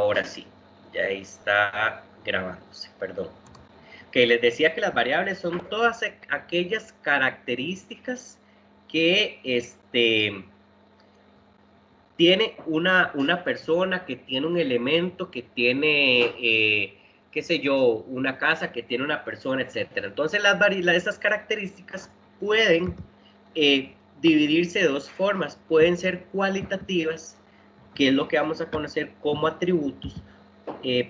Ahora sí, ya está grabándose, perdón. Que les decía que las variables son todas aquellas características que tiene una persona, que tiene un elemento, que tiene, qué sé yo, una casa, que tiene una persona, etc. Entonces esas características pueden dividirse de dos formas. Pueden ser cualitativas, que es lo que vamos a conocer como atributos.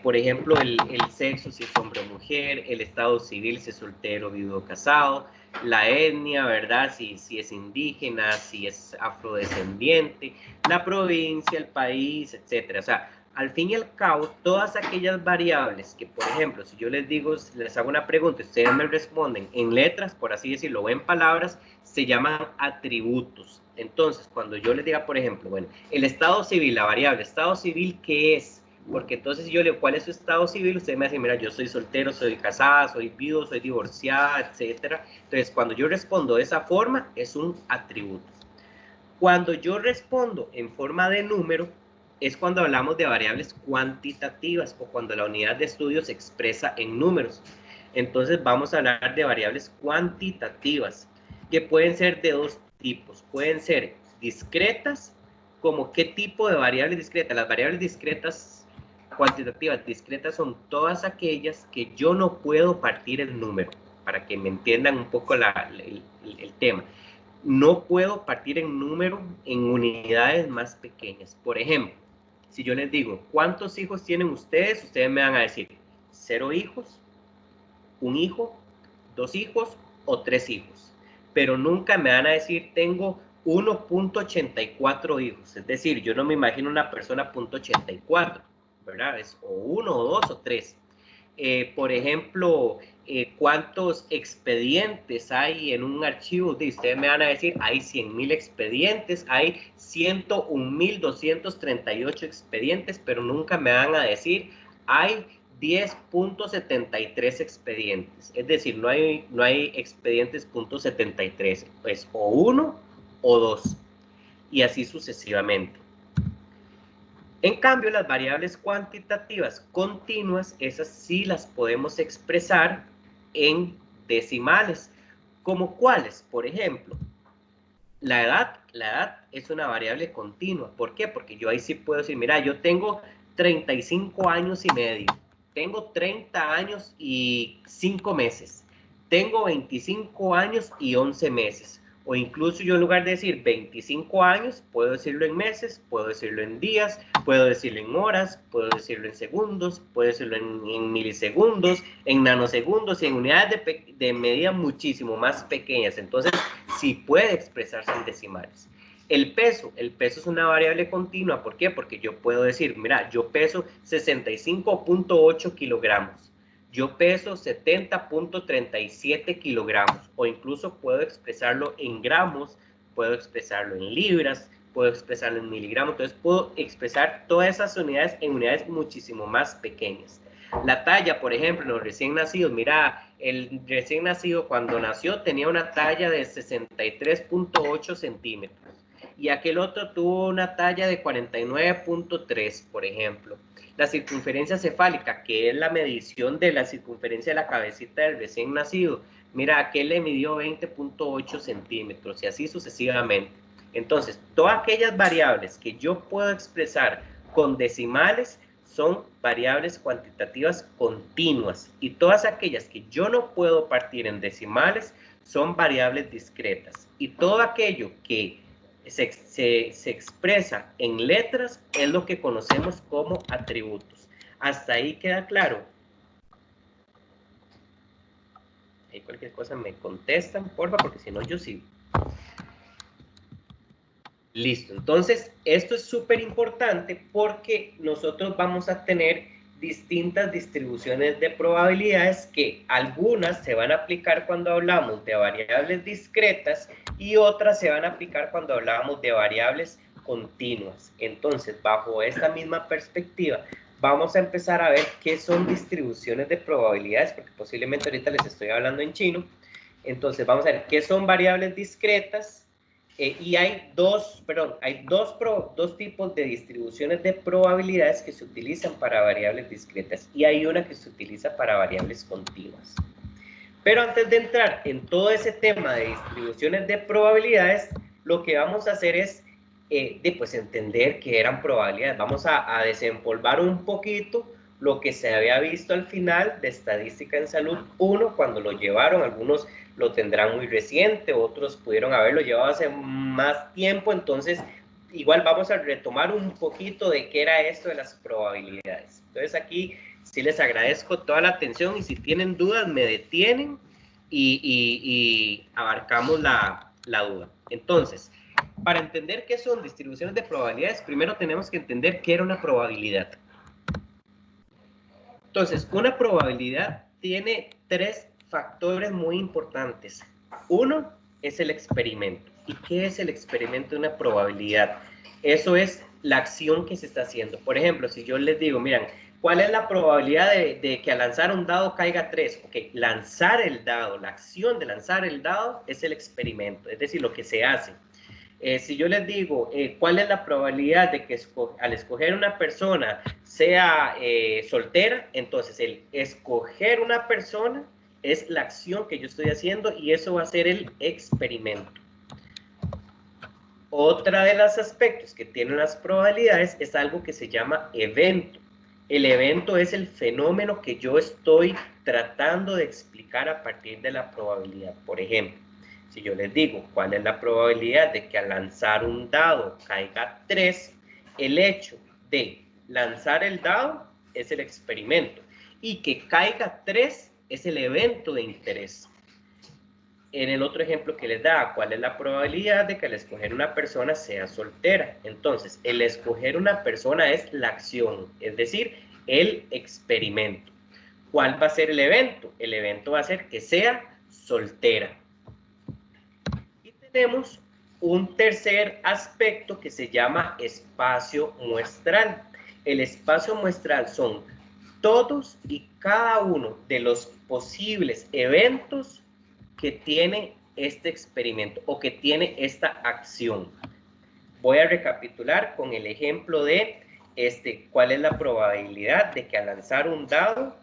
Por ejemplo, el sexo, si es hombre o mujer, el estado civil, si es soltero, viudo, casado, la etnia, ¿verdad? Si es indígena, si es afrodescendiente, la provincia, el país, etcétera. O sea, al fin y al cabo, todas aquellas variables que, por ejemplo, si yo les digo, les hago una pregunta, ustedes me responden en letras, por así decirlo, o en palabras, se llaman atributos. Entonces, cuando yo les diga, por ejemplo, bueno, el estado civil, la variable estado civil, ¿qué es? Porque entonces si yo le digo cuál es su estado civil, usted me dice, mira, yo soy soltero, soy casada, soy viudo, soy divorciada, etcétera. Entonces, cuando yo respondo de esa forma, es un atributo. Cuando yo respondo en forma de número, es cuando hablamos de variables cuantitativas o cuando la unidad de estudio se expresa en números. Entonces vamos a hablar de variables cuantitativas, que pueden ser de dos tipos. Pueden ser discretas, como qué tipo de variables discretas. Las variables discretas, cuantitativas discretas, son todas aquellas que yo no puedo partir en número, para que me entiendan un poco el tema. No puedo partir en número en unidades más pequeñas. Por ejemplo, si yo les digo, ¿cuántos hijos tienen ustedes? Ustedes me van a decir, 0 hijos, 1 hijo, 2 hijos o 3 hijos. Pero nunca me van a decir, tengo 1.84 hijos. Es decir, yo no me imagino una persona .84, ¿verdad? Es o 1 o 2 o 3. Por ejemplo, cuántos expedientes hay en un archivo. Ustedes me van a decir, hay 100.000 expedientes, hay 101.238 expedientes, pero nunca me van a decir, hay 10.73 expedientes. Es decir, no hay expedientes .73, pues o 1 o 2, y así sucesivamente. En cambio, las variables cuantitativas continuas, esas sí las podemos expresar en decimales. ¿Como cuáles? Por ejemplo, la edad es una variable continua. ¿Por qué? Porque yo ahí sí puedo decir, mira, yo tengo 35 años y medio, tengo 30 años y 5 meses, tengo 25 años y 11 meses. O incluso yo en lugar de decir 25 años, puedo decirlo en meses, puedo decirlo en días, puedo decirlo en horas, puedo decirlo en segundos, puedo decirlo en milisegundos, en nanosegundos y en unidades de medida muchísimo más pequeñas. Entonces, sí puede expresarse en decimales. El peso es una variable continua. ¿Por qué? Porque yo puedo decir, mira, yo peso 65.8 kilogramos. Yo peso 70.37 kilogramos, o incluso puedo expresarlo en gramos, puedo expresarlo en libras, puedo expresarlo en miligramos. Entonces puedo expresar todas esas unidades en unidades muchísimo más pequeñas. La talla, por ejemplo, en los recién nacidos, mira, el recién nacido cuando nació tenía una talla de 63.8 centímetros y aquel otro tuvo una talla de 49.3, por ejemplo. La circunferencia cefálica, que es la medición de la circunferencia de la cabecita del recién nacido, mira, aquel le midió 20.8 centímetros y así sucesivamente. Entonces, todas aquellas variables que yo puedo expresar con decimales son variables cuantitativas continuas, y todas aquellas que yo no puedo partir en decimales son variables discretas, y todo aquello que se expresa en letras es lo que conocemos como atributos. ¿Hasta ahí queda claro? Ahí cualquier cosa me contestan, porfa, porque si no yo sigo. Listo, entonces esto es súper importante porque nosotros vamos a tener distintas distribuciones de probabilidades, que algunas se van a aplicar cuando hablamos de variables discretas y otras se van a aplicar cuando hablamos de variables continuas. Entonces, bajo esta misma perspectiva, vamos a empezar a ver qué son distribuciones de probabilidades, porque posiblemente ahorita les estoy hablando en chino. Entonces, vamos a ver qué son variables discretas, Y hay dos tipos de distribuciones de probabilidades que se utilizan para variables discretas y hay una que se utiliza para variables continuas. Pero antes de entrar en todo ese tema de distribuciones de probabilidades, lo que vamos a hacer es pues entender que eran probabilidades. Vamos a desempolvar un poquito lo que se había visto al final de Estadística en Salud 1, cuando lo llevaron. Algunos lo tendrán muy reciente, otros pudieron haberlo llevado hace más tiempo. Entonces, igual vamos a retomar un poquito de qué era esto de las probabilidades. Entonces, aquí sí les agradezco toda la atención y si tienen dudas me detienen y abarcamos la duda. Entonces, para entender qué son distribuciones de probabilidades, primero tenemos que entender qué era una probabilidad. Entonces, una probabilidad tiene tres factores muy importantes. Uno es el experimento. ¿Y qué es el experimento de una probabilidad? Eso es la acción que se está haciendo. Por ejemplo, si yo les digo, miren, ¿cuál es la probabilidad de que al lanzar un dado caiga 3? Ok, lanzar el dado, la acción de lanzar el dado es el experimento, es decir, lo que se hace. Si yo les digo cuál es la probabilidad de que al escoger una persona sea soltera, entonces el escoger una persona es la acción que yo estoy haciendo y eso va a ser el experimento. Otra de los aspectos que tienen las probabilidades es algo que se llama evento. El evento es el fenómeno que yo estoy tratando de explicar a partir de la probabilidad. Por ejemplo, si yo les digo cuál es la probabilidad de que al lanzar un dado caiga 3, el hecho de lanzar el dado es el experimento y que caiga 3 es el evento de interés. En el otro ejemplo que les da, ¿cuál es la probabilidad de que al escoger una persona sea soltera? Entonces, el escoger una persona es la acción, es decir, el experimento. ¿Cuál va a ser el evento? El evento va a ser que sea soltera. Y tenemos un tercer aspecto que se llama espacio muestral. El espacio muestral son todos y cada uno de los posibles eventos que tiene este experimento o que tiene esta acción. Voy a recapitular con el ejemplo de cuál es la probabilidad de que al lanzar un dado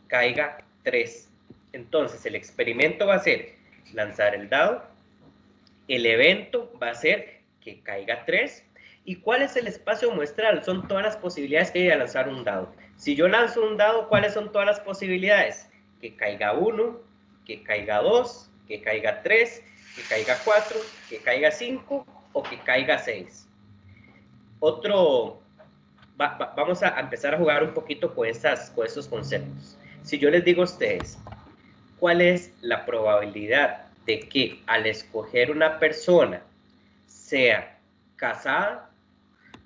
caiga 3. Entonces, el experimento va a ser lanzar el dado, el evento va a ser que caiga 3. ¿Y cuál es el espacio muestral? Son todas las posibilidades que hay de lanzar un dado. Si yo lanzo un dado, ¿cuáles son todas las posibilidades? Que caiga 1, que caiga 2, que caiga 3, que caiga 4, que caiga 5 o que caiga 6. Vamos a empezar a jugar un poquito con estos conceptos. Si yo les digo a ustedes, ¿cuál es la probabilidad de que al escoger una persona sea casada?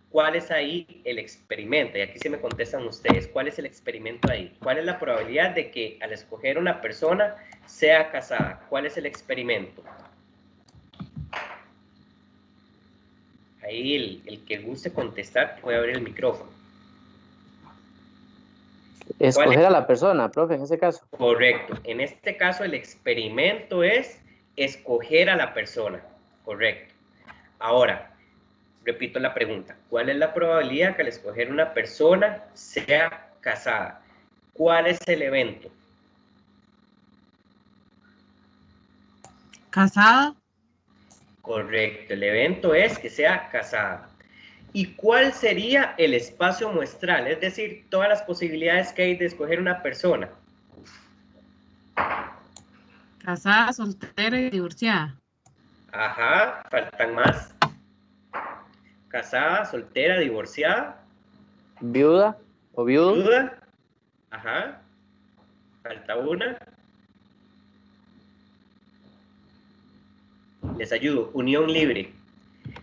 ¿Cuál es ahí el experimento? Y aquí sí me contestan ustedes, ¿cuál es el experimento ahí? ¿Cuál es la probabilidad de que al escoger una persona sea casada? ¿Cuál es el experimento? Ahí el que guste contestar puede abrir el micrófono. Escoger a la persona, profe, en ese caso. Correcto. En este caso el experimento es escoger a la persona. Correcto. Ahora, repito la pregunta. ¿Cuál es la probabilidad que al escoger una persona sea casada? ¿Cuál es el evento? ¿Casada? Correcto. El evento es que sea casada. ¿Y cuál sería el espacio muestral? Es decir, todas las posibilidades que hay de escoger una persona. Casada, soltera y divorciada. Ajá, faltan más. Casada, soltera, divorciada. Viuda o viudo. Viuda. Ajá. Falta una. Les ayudo. Unión libre.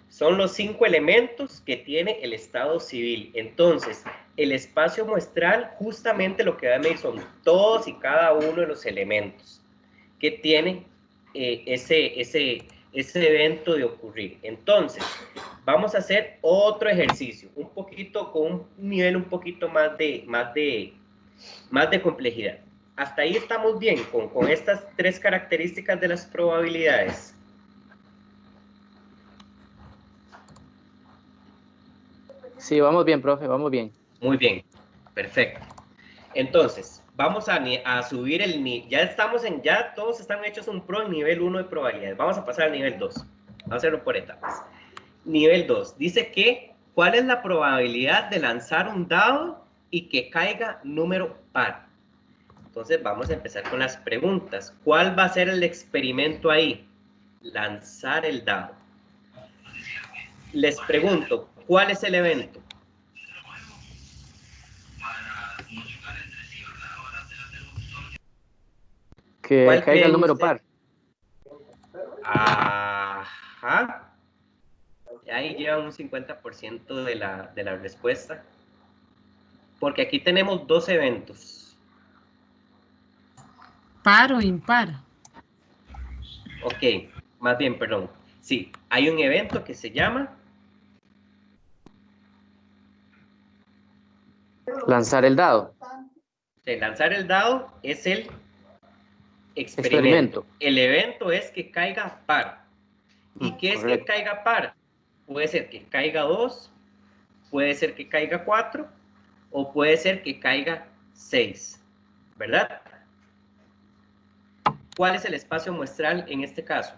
Son los 5 elementos que tiene el Estado civil. Entonces, el espacio muestral justamente lo que va a medir son todos y cada uno de los elementos que tiene ese evento de ocurrir. Entonces, vamos a hacer otro ejercicio, un poquito con un nivel un poquito más de complejidad. Hasta ahí estamos bien con estas tres características de las probabilidades. Sí, vamos bien, profe, vamos bien. Muy bien, perfecto. Entonces, vamos a subir el nivel. Ya todos están hechos un pro en nivel 1 de probabilidades. Vamos a pasar al nivel 2. Vamos a hacerlo por etapas. Nivel 2. Dice que, ¿cuál es la probabilidad de lanzar un dado y que caiga número par? Entonces, vamos a empezar con las preguntas. ¿Cuál va a ser el experimento ahí? Lanzar el dado. Les pregunto, ¿cuál es el evento? Que ¿Cuál caiga el creen número ustedes? par. Ajá. Ahí llevan un 50% de la respuesta. Porque aquí tenemos dos eventos. ¿Par o impar? Ok, más bien, perdón. Sí, hay un evento que se llama Lanzar el dado. lanzar el dado, es el experimento. Experimento. El evento es que caiga par. ¿Y qué es que Correcto. caiga par? Puede ser que caiga 2, puede ser que caiga 4 o puede ser que caiga 6, ¿verdad? ¿Cuál es el espacio muestral en este caso?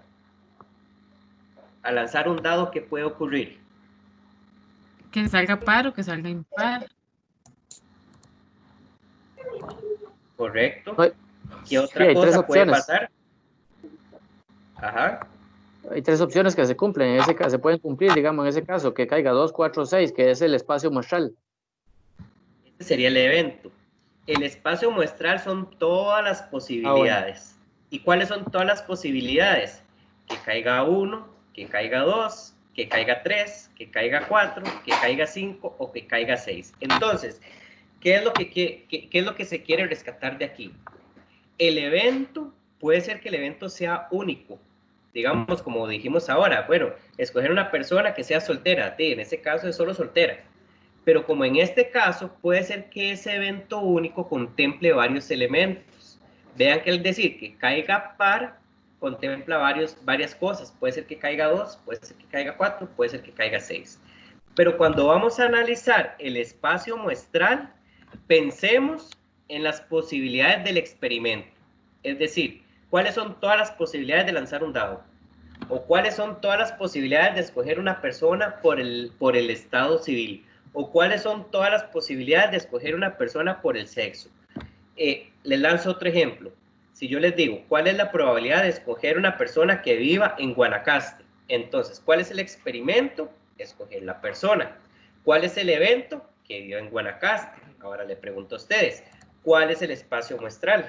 Al lanzar un dado, ¿qué puede ocurrir? Que salga par o que salga impar. ¿Correcto? No, ¿Qué sí, otra hay tres cosa puede opciones. pasar? Ajá. Hay tres opciones que se cumplen. En ese caso, se pueden cumplir, digamos, en ese caso, que caiga 2, 4, 6, que es el espacio muestral. Este sería el evento. El espacio muestral son todas las Bueno. posibilidades. ¿Y cuáles son todas las posibilidades? Que caiga 1, que caiga 2, que caiga 3, que caiga 4, que caiga 5 o que caiga 6. Entonces, ¿qué es lo que se quiere rescatar de aquí? El evento, puede ser que el evento sea único. Digamos, como dijimos ahora, bueno, escoger una persona que sea soltera. En ese caso es solo soltera. Pero como en este caso, puede ser que ese evento único contemple varios elementos. Vean que al decir que caiga par, contempla varias cosas. Puede ser que caiga 2, puede ser que caiga 4, puede ser que caiga 6. Pero cuando vamos a analizar el espacio muestral, pensemos en las posibilidades del experimento. Es decir, ¿cuáles son todas las posibilidades de lanzar un dado? ¿O cuáles son todas las posibilidades de escoger una persona por el estado civil? ¿O cuáles son todas las posibilidades de escoger una persona por el sexo? Les lanzo otro ejemplo. Si yo les digo, ¿cuál es la probabilidad de escoger una persona que viva en Guanacaste? Entonces, ¿cuál es el experimento? Escoger la persona. ¿Cuál es el evento? Que viva en Guanacaste. Ahora le pregunto a ustedes, ¿cuál es el espacio muestral?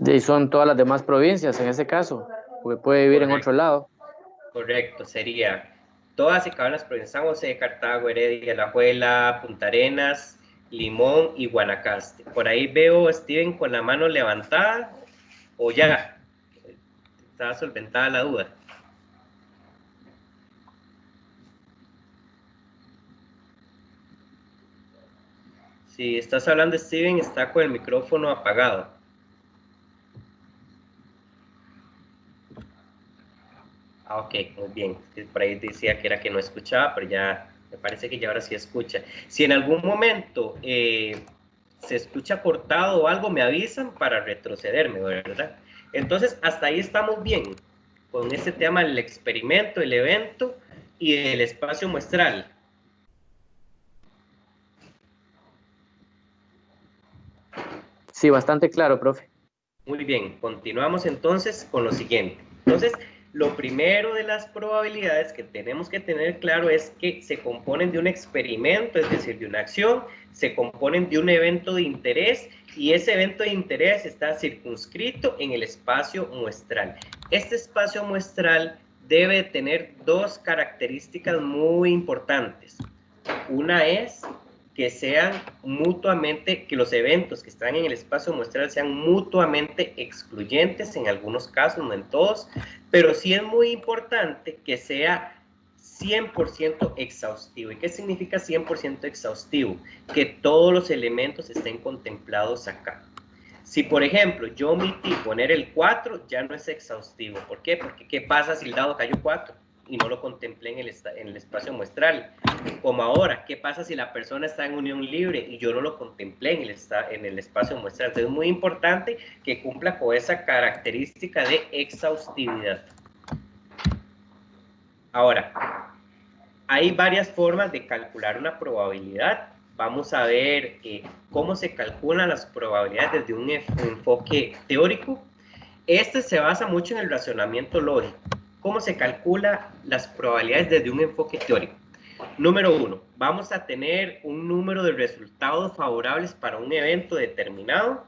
Y son todas las demás provincias en ese caso, porque puede vivir en otro lado. Correcto, sería todas y cada una de las provincias: San José, Cartago, Heredia, Alajuela, Punta Arenas, Limón y Guanacaste. Por ahí veo a Steven con la mano levantada, o ya está solventada la duda. Si estás hablando, Steven, está con el micrófono apagado. Ok, muy bien. Por ahí decía que era que no escuchaba, pero ya me parece que ya ahora sí escucha. Si en algún momento se escucha cortado o algo, me avisan para retrocederme, ¿verdad? Entonces, hasta ahí estamos bien con este tema del experimento, el evento y el espacio muestral. Sí, bastante claro, profe. Muy bien, continuamos entonces con lo siguiente. Entonces, lo primero de las probabilidades que tenemos que tener claro es que se componen de un experimento, es decir, de una acción, se componen de un evento de interés y ese evento de interés está circunscrito en el espacio muestral. Este espacio muestral debe tener dos características muy importantes. Una es que sean mutuamente, que los eventos que están en el espacio muestral sean mutuamente excluyentes en algunos casos, no en todos, pero sí es muy importante que sea 100% exhaustivo. ¿Y qué significa 100% exhaustivo? Que todos los elementos estén contemplados acá. Si, por ejemplo, yo omití poner el 4, ya no es exhaustivo. ¿Por qué? Porque ¿qué pasa si el dado cayó 4 y no lo contemplé en el espacio muestral? Como ahora, ¿qué pasa si la persona está en unión libre y yo no lo contemplé en el espacio muestral? Entonces es muy importante que cumpla con esa característica de exhaustividad. Ahora, hay varias formas de calcular una probabilidad. Vamos a ver cómo se calculan las probabilidades desde un enfoque teórico. Este se basa mucho en el razonamiento lógico. ¿Cómo se calcula las probabilidades desde un enfoque teórico? Número 1, vamos a tener un número de resultados favorables para un evento determinado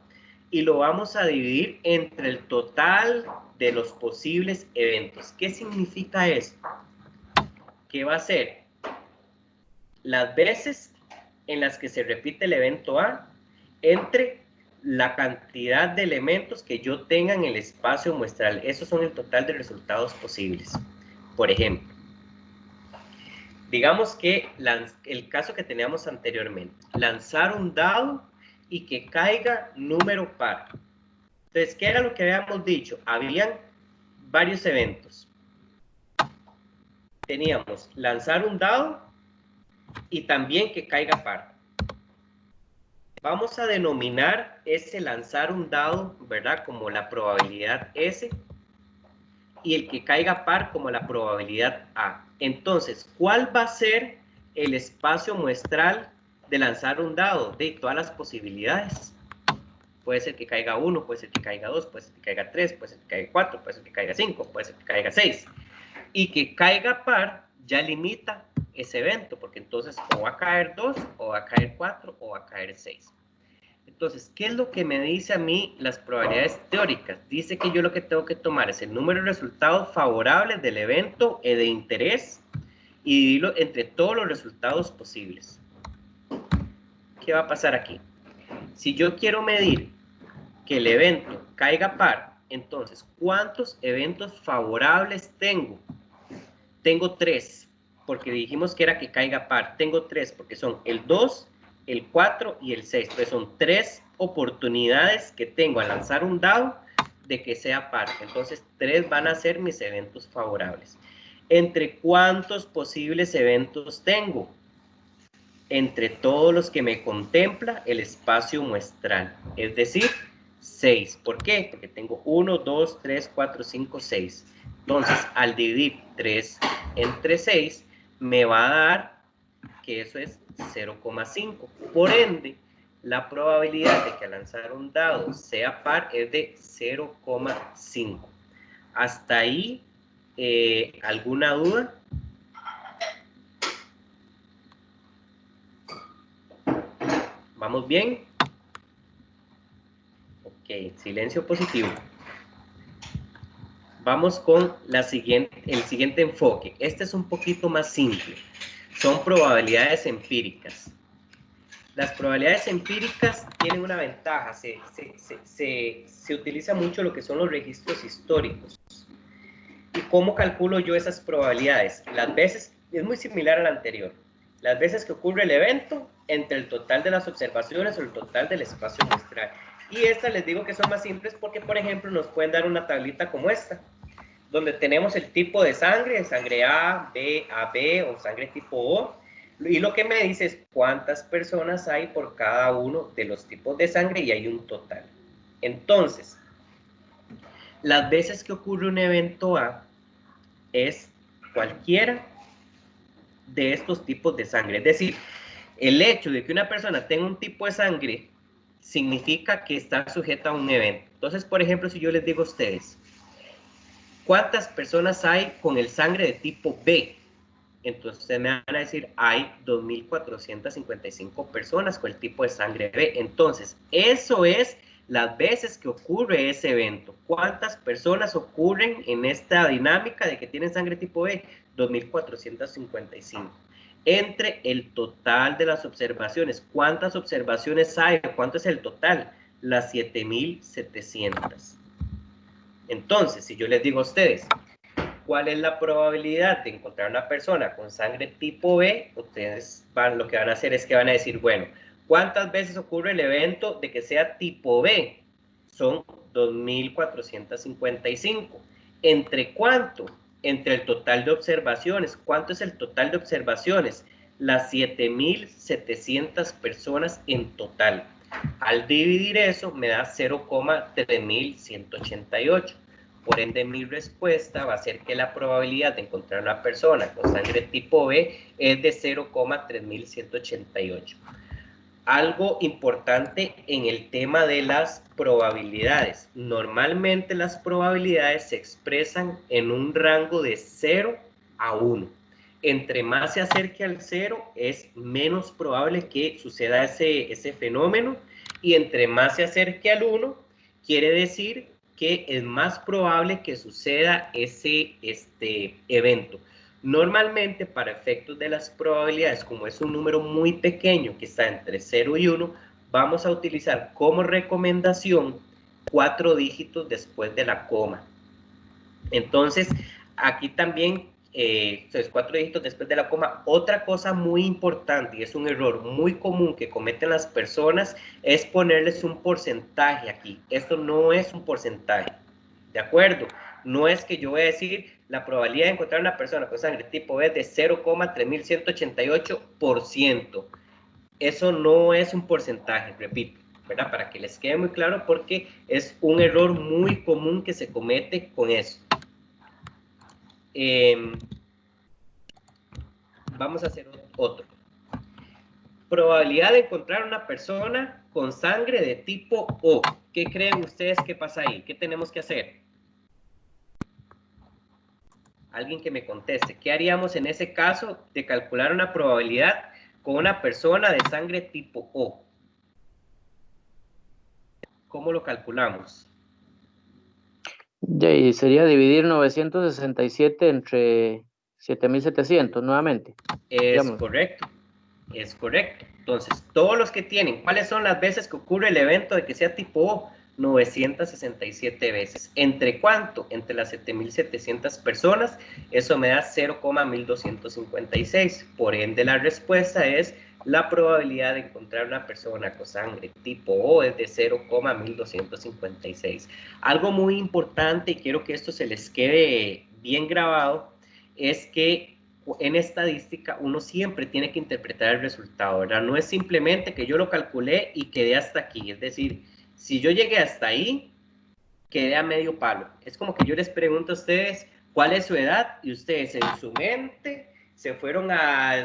y lo vamos a dividir entre el total de los posibles eventos. ¿Qué significa esto? Que va a ser las veces en las que se repite el evento A entre la cantidad de elementos que yo tenga en el espacio muestral. Esos son el total de resultados posibles. Por ejemplo, digamos que el caso que teníamos anteriormente, lanzar un dado y que caiga número par. Entonces, ¿qué era lo que habíamos dicho? Habían varios eventos. Teníamos lanzar un dado y también que caiga par. Vamos a denominar ese lanzar un dado, ¿verdad? Como la probabilidad S y el que caiga par como la probabilidad A. Entonces, ¿cuál va a ser el espacio muestral de lanzar un dado? De todas las posibilidades. Puede ser que caiga 1, puede ser que caiga 2, puede ser que caiga 3, puede ser que caiga 4, puede ser que caiga 5, puede ser que caiga 6. Y que caiga par ya limita ese evento, porque entonces o va a caer 2, o va a caer 4, o va a caer 6. Entonces, ¿qué es lo que me dice a mí las probabilidades teóricas? Dice que yo lo que tengo que tomar es el número de resultados favorables del evento de interés y dividirlo entre todos los resultados posibles. ¿Qué va a pasar aquí? Si yo quiero medir que el evento caiga par, entonces, ¿cuántos eventos favorables tengo? Tengo 3, porque dijimos que era que caiga par. Tengo 3, porque son el 2, el 4 y el 6. Entonces son 3 oportunidades que tengo al lanzar un dado de que sea par. Entonces 3 van a ser mis eventos favorables. ¿Entre cuántos posibles eventos tengo? Entre todos los que me contempla el espacio muestral. Es decir, 6. ¿Por qué? Porque tengo 1, 2, 3, 4, 5, 6. Entonces, al dividir 3 entre 6, me va a dar que eso es 0,5. Por ende, la probabilidad de que al lanzar un dado sea par es de 0,5. ¿Hasta ahí alguna duda? ¿Vamos bien? Ok, silencio positivo. Vamos con el siguiente enfoque. Este es un poquito más simple. Son probabilidades empíricas. Las probabilidades empíricas tienen una ventaja. Se utiliza mucho lo que son los registros históricos. ¿Y cómo calculo yo esas probabilidades? Las veces, es muy similar al anterior. Las veces que ocurre el evento entre el total de las observaciones o el total del espacio muestral. Y estas les digo que son más simples porque, por ejemplo, nos pueden dar una tablita como esta, donde tenemos el tipo de sangre A, B, AB o sangre tipo O, y lo que me dice es cuántas personas hay por cada uno de los tipos de sangre y hay un total. Entonces, las veces que ocurre un evento A es cualquiera de estos tipos de sangre. Es decir, el hecho de que una persona tenga un tipo de sangre significa que está sujeta a un evento. Entonces, por ejemplo, si yo les digo a ustedes, ¿cuántas personas hay con el sangre de tipo B? Entonces ustedes me van a decir, hay 2.455 personas con el tipo de sangre B. Entonces, eso es las veces que ocurre ese evento. ¿Cuántas personas ocurren en esta dinámica de que tienen sangre tipo B? 2.455. Entre el total de las observaciones. ¿Cuántas observaciones hay? ¿Cuánto es el total? Las 7.700. Entonces, si yo les digo a ustedes, ¿cuál es la probabilidad de encontrar una persona con sangre tipo B? Ustedes lo que van a hacer es que van a decir, bueno, ¿cuántas veces ocurre el evento de que sea tipo B? son 2.455. ¿Entre cuánto? Entre el total de observaciones. ¿Cuánto es el total de observaciones? Las 7.700 personas en total. Al dividir eso me da 0,3188. Por ende, mi respuesta va a ser que la probabilidad de encontrar una persona con sangre tipo B es de 0,3188. Algo importante en el tema de las probabilidades. Normalmente las probabilidades se expresan en un rango de 0 a 1. Entre más se acerque al 0, es menos probable que suceda ese fenómeno. Y entre más se acerque al 1, quiere decir que es más probable que suceda ese evento. Normalmente, para efectos de las probabilidades, como es un número muy pequeño que está entre 0 y 1, vamos a utilizar como recomendación 4 dígitos después de la coma. Entonces, aquí también, 4 dígitos después de la coma. Otra cosa muy importante, y es un error muy común que cometen las personas, es ponerles un porcentaje aquí. Esto no es un porcentaje, ¿de acuerdo? No es que yo voy a decir la probabilidad de encontrar una persona con sangre tipo B es de 0,3188%. Eso no es un porcentaje, repito, ¿verdad? Para que les quede muy claro, porque es un error muy común que se comete con eso. Vamos a hacer otro. Probabilidad de encontrar una persona con sangre de tipo O. ¿Qué creen ustedes que pasa ahí? ¿Qué tenemos que hacer? Alguien que me conteste. ¿Qué haríamos en ese caso de calcular una probabilidad con una persona de sangre tipo O? ¿Cómo lo calculamos? Y sería dividir 967 entre 7.700 nuevamente. Es correcto. Es correcto. Entonces, todos los que tienen, ¿cuáles son las veces que ocurre el evento de que sea tipo O? 967 veces. ¿Entre cuánto? Entre las 7.700 personas. Eso me da 0,1256. Por ende, la respuesta es la probabilidad de encontrar una persona con sangre tipo O es de 0,1256. Algo muy importante, y quiero que esto se les quede bien grabado, es que en estadística uno siempre tiene que interpretar el resultado, ¿verdad? No es simplemente que yo lo calculé y quedé hasta aquí. Es decir, si yo llegué hasta ahí, quedé a medio palo. Es como que yo les pregunto a ustedes cuál es su edad y ustedes en su mente se fueron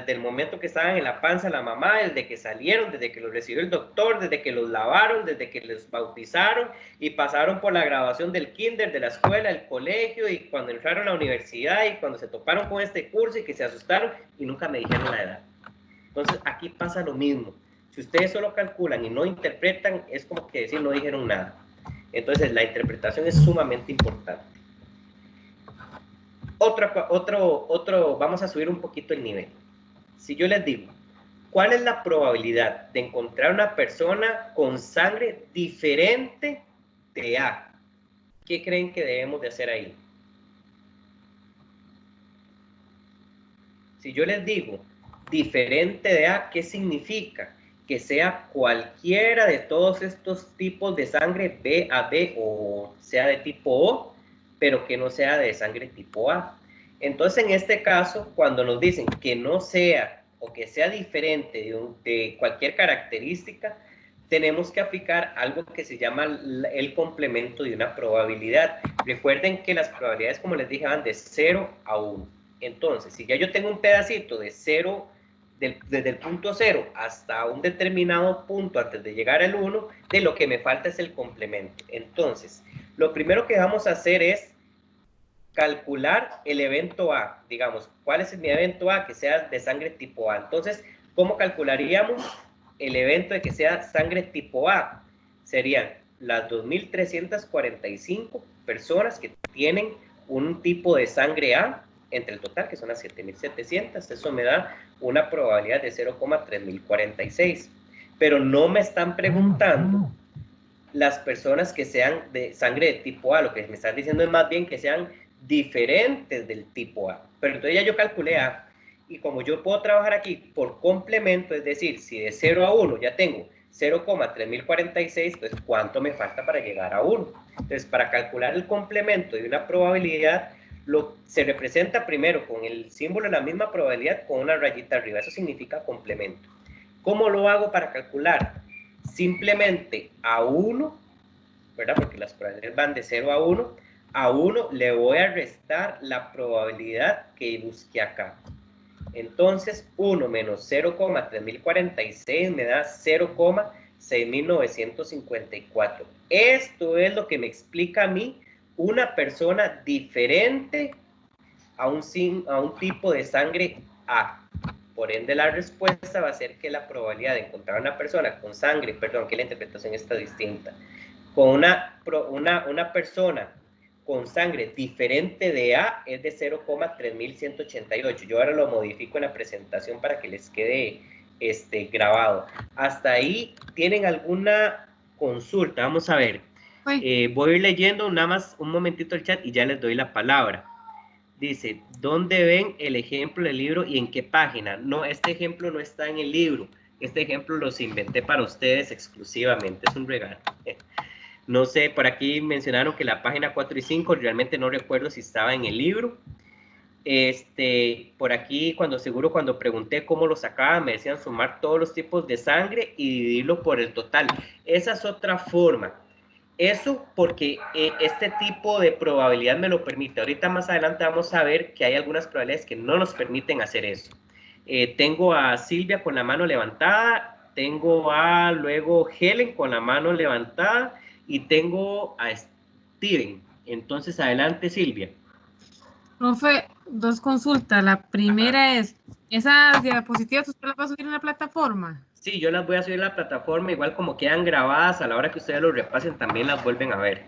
del momento que estaban en la panza de la mamá, desde que salieron, desde que los recibió el doctor, desde que los lavaron, desde que les bautizaron y pasaron por la graduación del kinder, de la escuela, del colegio, y cuando entraron a la universidad y cuando se toparon con este curso y que se asustaron y nunca me dijeron la edad. Entonces aquí pasa lo mismo. Si ustedes solo calculan y no interpretan, es como que decir no dijeron nada. Entonces la interpretación es sumamente importante. Vamos a subir un poquito el nivel. Si yo les digo, ¿cuál es la probabilidad de encontrar una persona con sangre diferente de A? ¿Qué creen que debemos de hacer ahí? Si yo les digo diferente de A, ¿qué significa? Que sea cualquiera de todos estos tipos de sangre B, AB o sea de tipo O, pero que no sea de sangre tipo A. Entonces, en este caso, cuando nos dicen que no sea o que sea diferente de cualquier característica, tenemos que aplicar algo que se llama el complemento de una probabilidad. Recuerden que las probabilidades, como les dije, van de 0 a 1. Entonces, si ya yo tengo un pedacito de 0, desde el punto 0 hasta un determinado punto antes de llegar al 1, de lo que me falta es el complemento. Entonces, lo primero que vamos a hacer es calcular el evento A. Digamos, ¿cuál es mi evento A? Que sea de sangre tipo A. Entonces, ¿cómo calcularíamos el evento de que sea sangre tipo A? Serían las 2.345 personas que tienen un tipo de sangre A entre el total, que son las 7.700. Eso me da una probabilidad de 0,3046. Pero no me están preguntando las personas que sean de sangre de tipo A. Lo que me están diciendo es más bien que sean diferentes del tipo A. Pero entonces ya yo calculé A, y como yo puedo trabajar aquí por complemento, es decir, si de 0 a 1 ya tengo 0,3046, pues ¿cuánto me falta para llegar a 1? Entonces, para calcular el complemento de una probabilidad, se representa primero con el símbolo de la misma probabilidad con una rayita arriba. Eso significa complemento. ¿Cómo lo hago para calcular? Simplemente a 1, ¿verdad? Porque las probabilidades van de 0 a 1. A 1 le voy a restar la probabilidad que busqué acá. Entonces, 1 menos 0,3046 me da 0,6954. Esto es lo que me explica a mí una persona diferente a un tipo de sangre A. Por ende, la respuesta va a ser que la probabilidad de encontrar una persona con sangre, perdón, que la interpretación está distinta, con una persona con sangre diferente de A es de 0,3188. Yo ahora lo modifico en la presentación para que les quede grabado. Hasta ahí, ¿tienen alguna consulta? Vamos a ver. Voy a ir leyendo nada más un momentito el chat y ya les doy la palabra. Dice, ¿dónde ven el ejemplo del libro y en qué página? No, este ejemplo no está en el libro. Este ejemplo los inventé para ustedes exclusivamente. Es un regalo. No sé, por aquí mencionaron que la página 4 y 5, realmente no recuerdo si estaba en el libro. Por aquí, cuando pregunté cómo lo sacaban, me decían sumar todos los tipos de sangre y dividirlo por el total. Esa es otra forma. Eso porque este tipo de probabilidad me lo permite. Ahorita más adelante vamos a ver que hay algunas probabilidades que no nos permiten hacer eso. Tengo a Silvia con la mano levantada, tengo a luego Helen con la mano levantada y tengo a Steven. Entonces, adelante, Silvia. Profe, dos consultas. La primera es, ¿esas diapositivas usted las va a subir en la plataforma? Sí, yo las voy a subir a la plataforma, igual como quedan grabadas, a la hora que ustedes lo repasen también las vuelven a ver.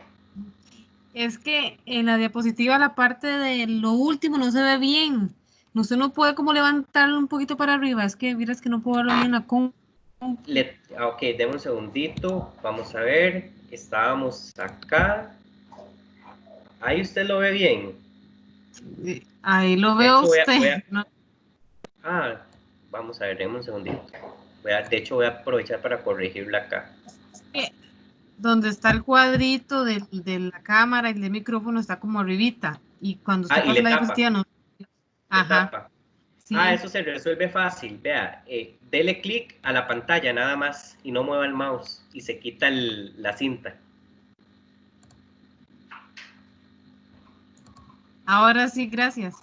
Es que en la diapositiva la parte de lo último no se ve bien. Usted no puede como levantarlo un poquito para arriba. Es que miras que no puedo verlo bien en la Ok, denme un segundito. Vamos a ver. Estábamos acá. Ahí usted lo ve bien. Ahí lo veo usted. Vamos a ver, denme un segundito. De hecho, voy a aprovechar para corregirla acá. Donde está el cuadrito de la cámara y el micrófono está como arribita. Y cuando usted pasa la diapositiva no. Ajá. Sí. Eso se resuelve fácil. Vea, dele clic a la pantalla nada más y no mueva el mouse y se quita la cinta. Ahora sí, gracias.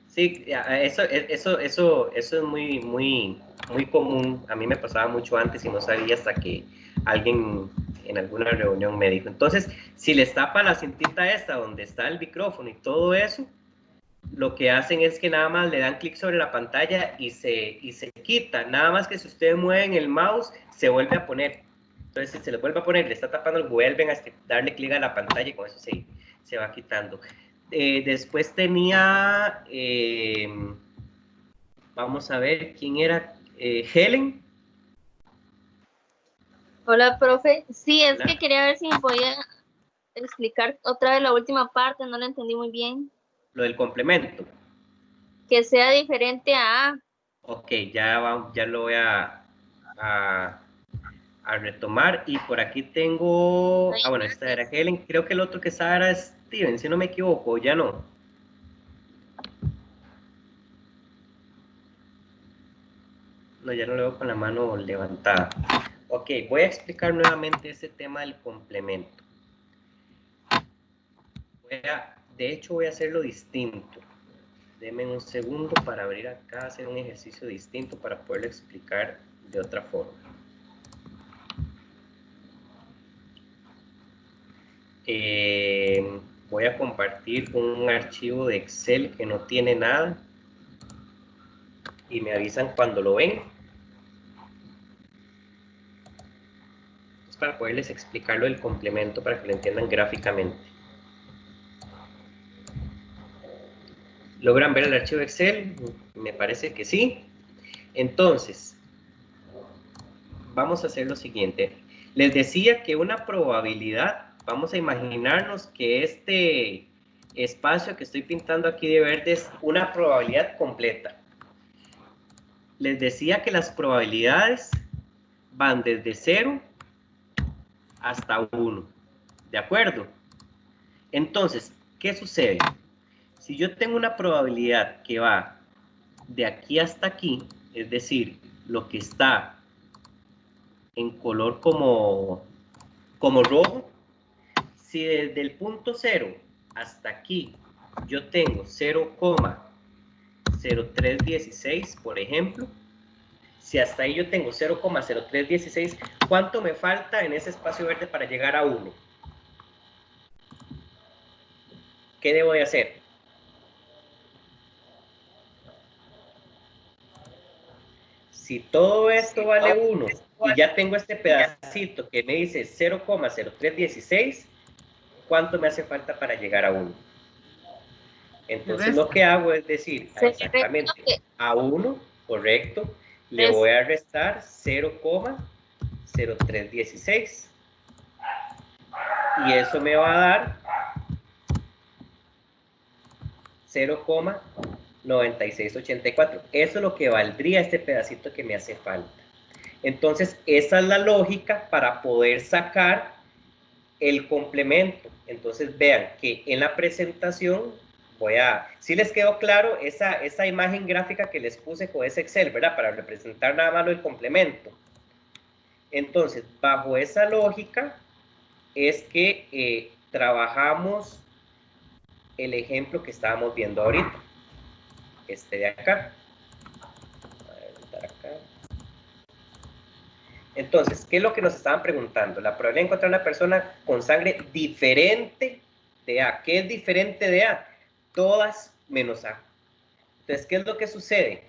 Sí, eso es muy común. A mí me pasaba mucho antes y no sabía hasta que alguien en alguna reunión me dijo. Entonces, si les tapa la cintita esta donde está el micrófono y todo eso, lo que hacen es que nada más le dan clic sobre la pantalla y se quita. Nada más que si ustedes mueven el mouse, se vuelve a poner. Entonces, si se le vuelve a poner, le está tapando, vuelven a darle clic a la pantalla y con eso se va quitando. Después tenía, vamos a ver, ¿quién era? Helen. Hola, profe. Sí, es que quería ver si me podía explicar otra vez la última parte, no la entendí muy bien. Lo del complemento. Que sea diferente a A. Ok, ya lo voy a retomar. Y por aquí tengo, bueno, esta era Helen. Creo que el otro que estaba era Steven, si no me equivoco, ya no. No, ya no lo veo con la mano levantada. Ok, voy a explicar nuevamente ese tema del complemento. De hecho, voy a hacerlo distinto. Denme un segundo para abrir acá, hacer un ejercicio distinto para poderlo explicar de otra forma. Voy a compartir un archivo de Excel que no tiene nada y me avisan cuando lo ven. Es para poderles explicarlo del complemento para que lo entiendan gráficamente. ¿Logran ver el archivo Excel? Me parece que sí. Entonces, vamos a hacer lo siguiente. Les decía que una probabilidad, vamos a imaginarnos que este espacio que estoy pintando aquí de verde es una probabilidad completa. Les decía que las probabilidades van desde 0 hasta 1. ¿De acuerdo? Entonces, ¿qué sucede? Si yo tengo una probabilidad que va de aquí hasta aquí, es decir, lo que está en color como rojo, si desde el punto 0 hasta aquí yo tengo 0,0316, por ejemplo, si hasta ahí yo tengo 0,0316, ¿cuánto me falta en ese espacio verde para llegar a 1? ¿Qué debo de hacer? Si todo esto vale 1 y ya tengo este pedacito que me dice 0,0316, ¿cuánto me hace falta para llegar a 1? Entonces lo que hago es decir, exactamente, a 1, correcto, le voy a restar 0,0316. Y eso me va a dar 0,9684. Eso es lo que valdría este pedacito que me hace falta. Entonces, esa es la lógica para poder sacar el complemento. Entonces, vean que en la presentación si les quedó claro esa imagen gráfica que les puse con ese Excel, ¿verdad? Para representar nada más el complemento. Entonces, bajo esa lógica es que trabajamos el ejemplo que estábamos viendo ahorita. Este de acá. Entonces, ¿qué es lo que nos estaban preguntando? La probabilidad de encontrar una persona con sangre diferente de A. ¿Qué es diferente de A? Todas menos A. Entonces, ¿qué es lo que sucede?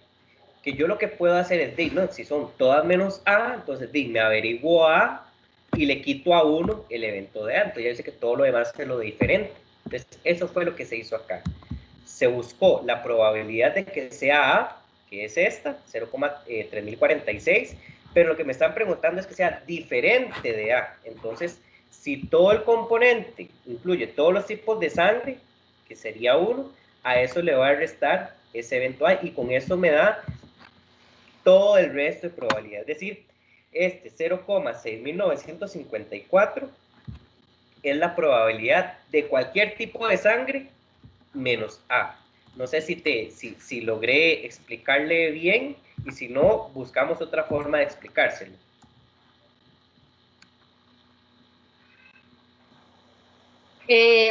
Que yo lo que puedo hacer es, no, si son todas menos A, entonces me averiguo A y le quito a 1 el evento de A. Entonces ya dice que todo lo demás es lo de diferente. Entonces, eso fue lo que se hizo acá. Se buscó la probabilidad de que sea A, que es esta, 0,3046, pero lo que me están preguntando es que sea diferente de A. Entonces, si todo el componente incluye todos los tipos de sangre, que sería 1, a eso le voy a restar ese evento A, y con eso me da todo el resto de probabilidad. Es decir, este 0,6954 es la probabilidad de cualquier tipo de sangre menos A. No sé si logré explicarle bien, y si no, buscamos otra forma de explicárselo.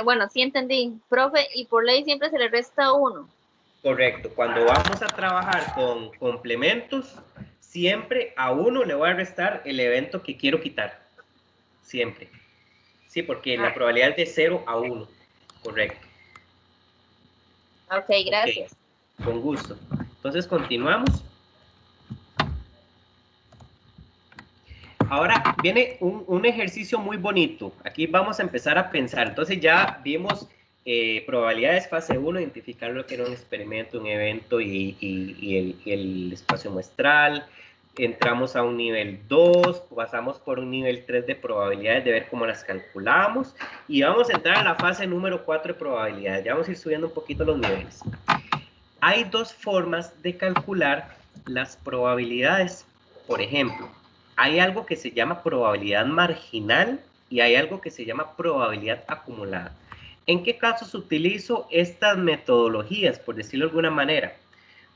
Bueno, sí entendí, profe, y por ley siempre se le resta 1. Correcto. Cuando vamos a trabajar con complementos, siempre a 1 le voy a restar el evento que quiero quitar. Siempre. Sí, porque la probabilidad es de 0 a 1. Correcto. Ok, gracias. Okay. Con gusto. Entonces, continuamos. Ahora viene un ejercicio muy bonito. Aquí vamos a empezar a pensar. Entonces ya vimos probabilidades fase 1, identificar lo que era un experimento, un evento y el espacio muestral. Entramos a un nivel 2, pasamos por un nivel 3 de probabilidades, de ver cómo las calculamos. Y vamos a entrar a la fase número 4 de probabilidades. Ya vamos a ir subiendo un poquito los niveles. Hay dos formas de calcular las probabilidades. Por ejemplo, hay algo que se llama probabilidad marginal y hay algo que se llama probabilidad acumulada. ¿En qué casos utilizo estas metodologías, por decirlo de alguna manera?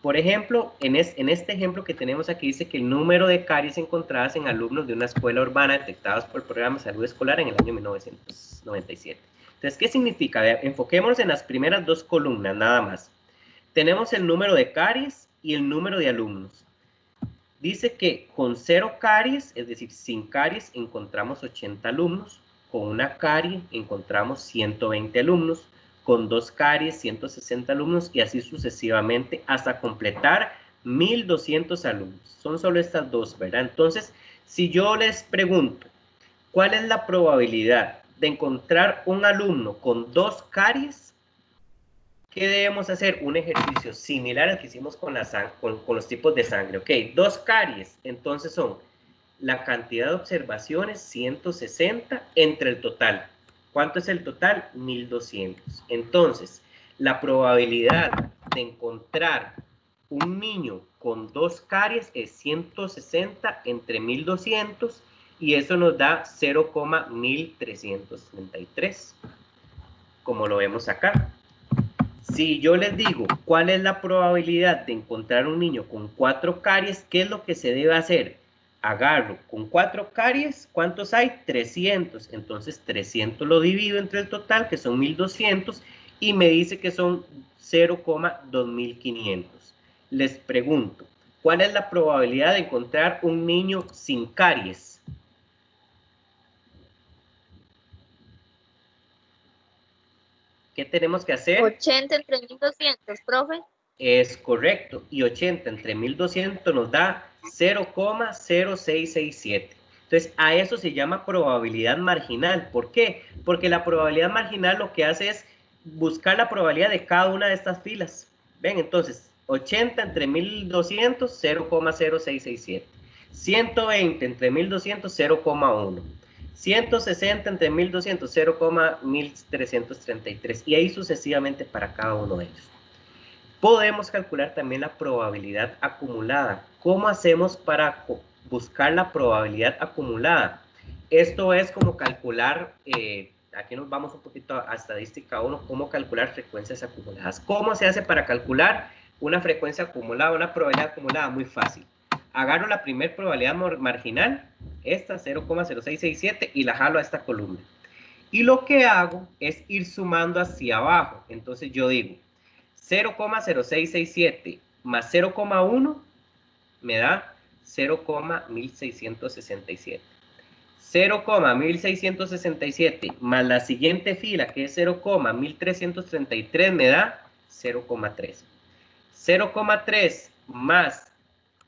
Por ejemplo, en este ejemplo que tenemos aquí dice que el número de caries encontradas en alumnos de una escuela urbana detectados por el programa de salud escolar en el año 1997. Entonces, ¿qué significa? Enfoquémonos en las primeras dos columnas, nada más. Tenemos el número de caries y el número de alumnos. Dice que con 0 caries, es decir, sin caries, encontramos 80 alumnos. Con una carie encontramos 120 alumnos. Con 2 caries, 160 alumnos, y así sucesivamente hasta completar 1200 alumnos. Son solo estas dos, ¿verdad? Entonces, si yo les pregunto, ¿cuál es la probabilidad de encontrar un alumno con 2 caries? ¿Qué debemos hacer? Un ejercicio similar al que hicimos con los tipos de sangre. Ok, 2 caries, entonces son la cantidad de observaciones, 160, entre el total. ¿Cuánto es el total? 1200. Entonces, la probabilidad de encontrar un niño con 2 caries es 160 entre 1200 y eso nos da 0,1333, como lo vemos acá. Si yo les digo cuál es la probabilidad de encontrar un niño con 4 caries, ¿qué es lo que se debe hacer? Agarro con 4 caries, ¿cuántos hay? 300. Entonces 300 lo divido entre el total, que son 1200, y me dice que son 0,2500. Les pregunto, ¿cuál es la probabilidad de encontrar un niño sin caries? ¿Qué tenemos que hacer? 80 entre 1200, profe. Es correcto. Y 80 entre 1200 nos da 0,0667. Entonces, a eso se llama probabilidad marginal. ¿Por qué? Porque la probabilidad marginal lo que hace es buscar la probabilidad de cada una de estas filas. ¿Ven? Entonces, 80 entre 1200, 0,0667. 120 entre 1200, 0,1. 160 entre 1200, 0,1333. Y ahí sucesivamente para cada uno de ellos. Podemos calcular también la probabilidad acumulada. ¿Cómo hacemos para buscar la probabilidad acumulada? Esto es como calcular, aquí nos vamos un poquito a estadística 1, cómo calcular frecuencias acumuladas. ¿Cómo se hace para calcular una frecuencia acumulada, una probabilidad acumulada? Muy fácil. Agarro la primera probabilidad marginal, esta 0,0667, y la jalo a esta columna. Y lo que hago es ir sumando hacia abajo. Entonces yo digo, 0,0667 más 0,1 me da 0,1667. 0,1667 más la siguiente fila, que es 0,1333, me da 0,3. 0,3 más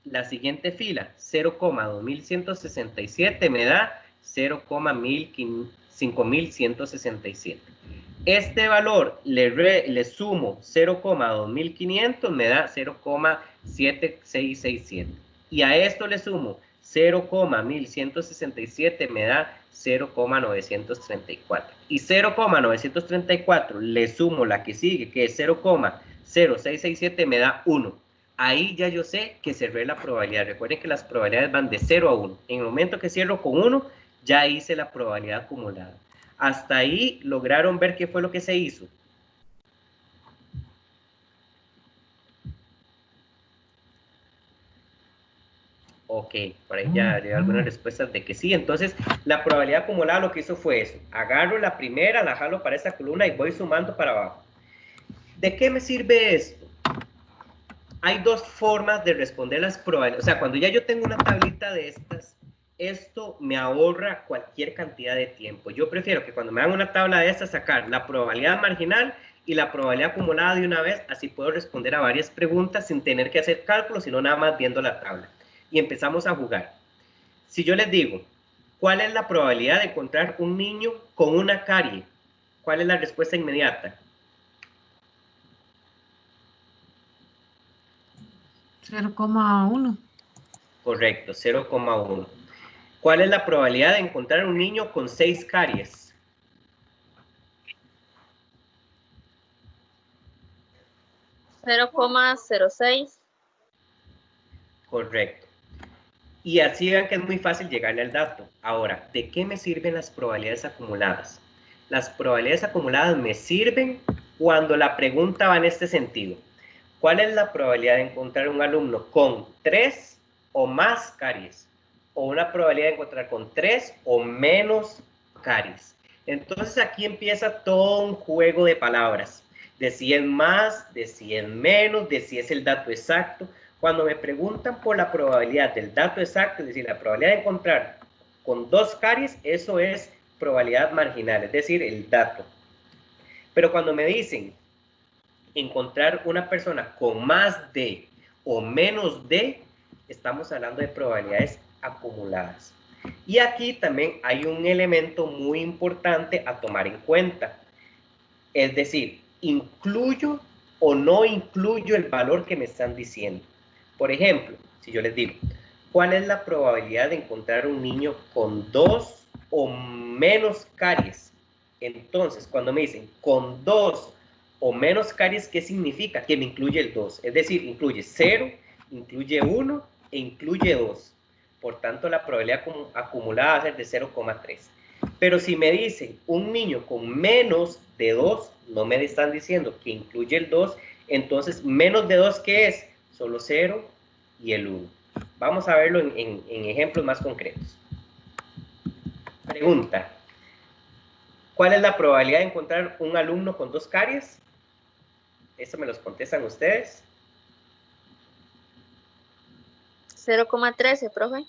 la siguiente fila, 0,2167, me da 0,5167. Este valor le sumo 0,2500, me da 0,7667. Y a esto le sumo 0,1167, me da 0,934. Y 0,934 le sumo la que sigue, que es 0,0667, me da 1. Ahí ya yo sé que cerré la probabilidad. Recuerden que las probabilidades van de 0 a 1. En el momento que cierro con 1, ya hice la probabilidad acumulada. Hasta ahí lograron ver qué fue lo que se hizo. Ok, por ahí ya hay algunas respuestas de que sí. Entonces, la probabilidad acumulada lo que hizo fue eso. Agarro la primera, la jalo para esta columna y voy sumando para abajo. ¿De qué me sirve esto? Hay dos formas de responder las probabilidades. O sea, cuando ya yo tengo una tablita de estas, esto me ahorra cualquier cantidad de tiempo. Yo prefiero que cuando me hagan una tabla de estas, sacar la probabilidad marginal y la probabilidad acumulada de una vez, así puedo responder a varias preguntas sin tener que hacer cálculos, sino nada más viendo la tabla. Y empezamos a jugar. Si yo les digo, ¿cuál es la probabilidad de encontrar un niño con una carie? ¿Cuál es la respuesta inmediata? 0,1. Correcto, 0,1. ¿Cuál es la probabilidad de encontrar un niño con 6 caries? $0,06. Correcto. Y así vean que es muy fácil llegarle al dato. Ahora, ¿de qué me sirven las probabilidades acumuladas? Las probabilidades acumuladas me sirven cuando la pregunta va en este sentido. ¿Cuál es la probabilidad de encontrar un alumno con 3 o más caries? O una probabilidad de encontrar con 3 o menos caries. Entonces aquí empieza todo un juego de palabras. De si es más, de si es menos, de si es el dato exacto. Cuando me preguntan por la probabilidad del dato exacto, es decir, la probabilidad de encontrar con 2 caries, eso es probabilidad marginal, es decir, el dato. Pero cuando me dicen encontrar una persona con más de o menos de, estamos hablando de probabilidades acumuladas. Y aquí también hay un elemento muy importante a tomar en cuenta. Es decir, ¿incluyo o no incluyo el valor que me están diciendo? Por ejemplo, si yo les digo, ¿cuál es la probabilidad de encontrar un niño con 2 o menos caries? Entonces, cuando me dicen con 2 o menos caries, ¿qué significa? Que me incluye el 2. Es decir, incluye 0, incluye 1 e incluye 2. Por tanto, la probabilidad acumulada va a ser de 0,3. Pero si me dice un niño con menos de 2, no me están diciendo que incluye el 2, entonces menos de 2, ¿qué es? Solo 0 y el 1. Vamos a verlo en ejemplos más concretos. Pregunta. ¿Cuál es la probabilidad de encontrar un alumno con 2 caries? Eso me los contestan ustedes. 0,13, profe.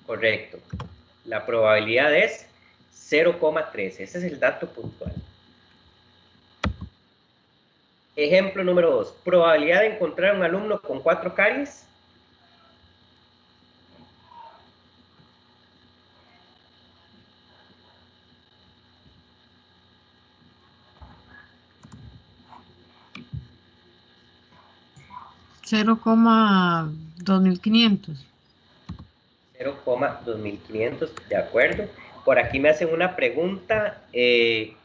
Correcto. La probabilidad es 0,13. Ese es el dato puntual. Ejemplo número 2. Probabilidad de encontrar un alumno con 4 caries. $0,2500. 0,2500, de acuerdo. Por aquí me hacen una pregunta, que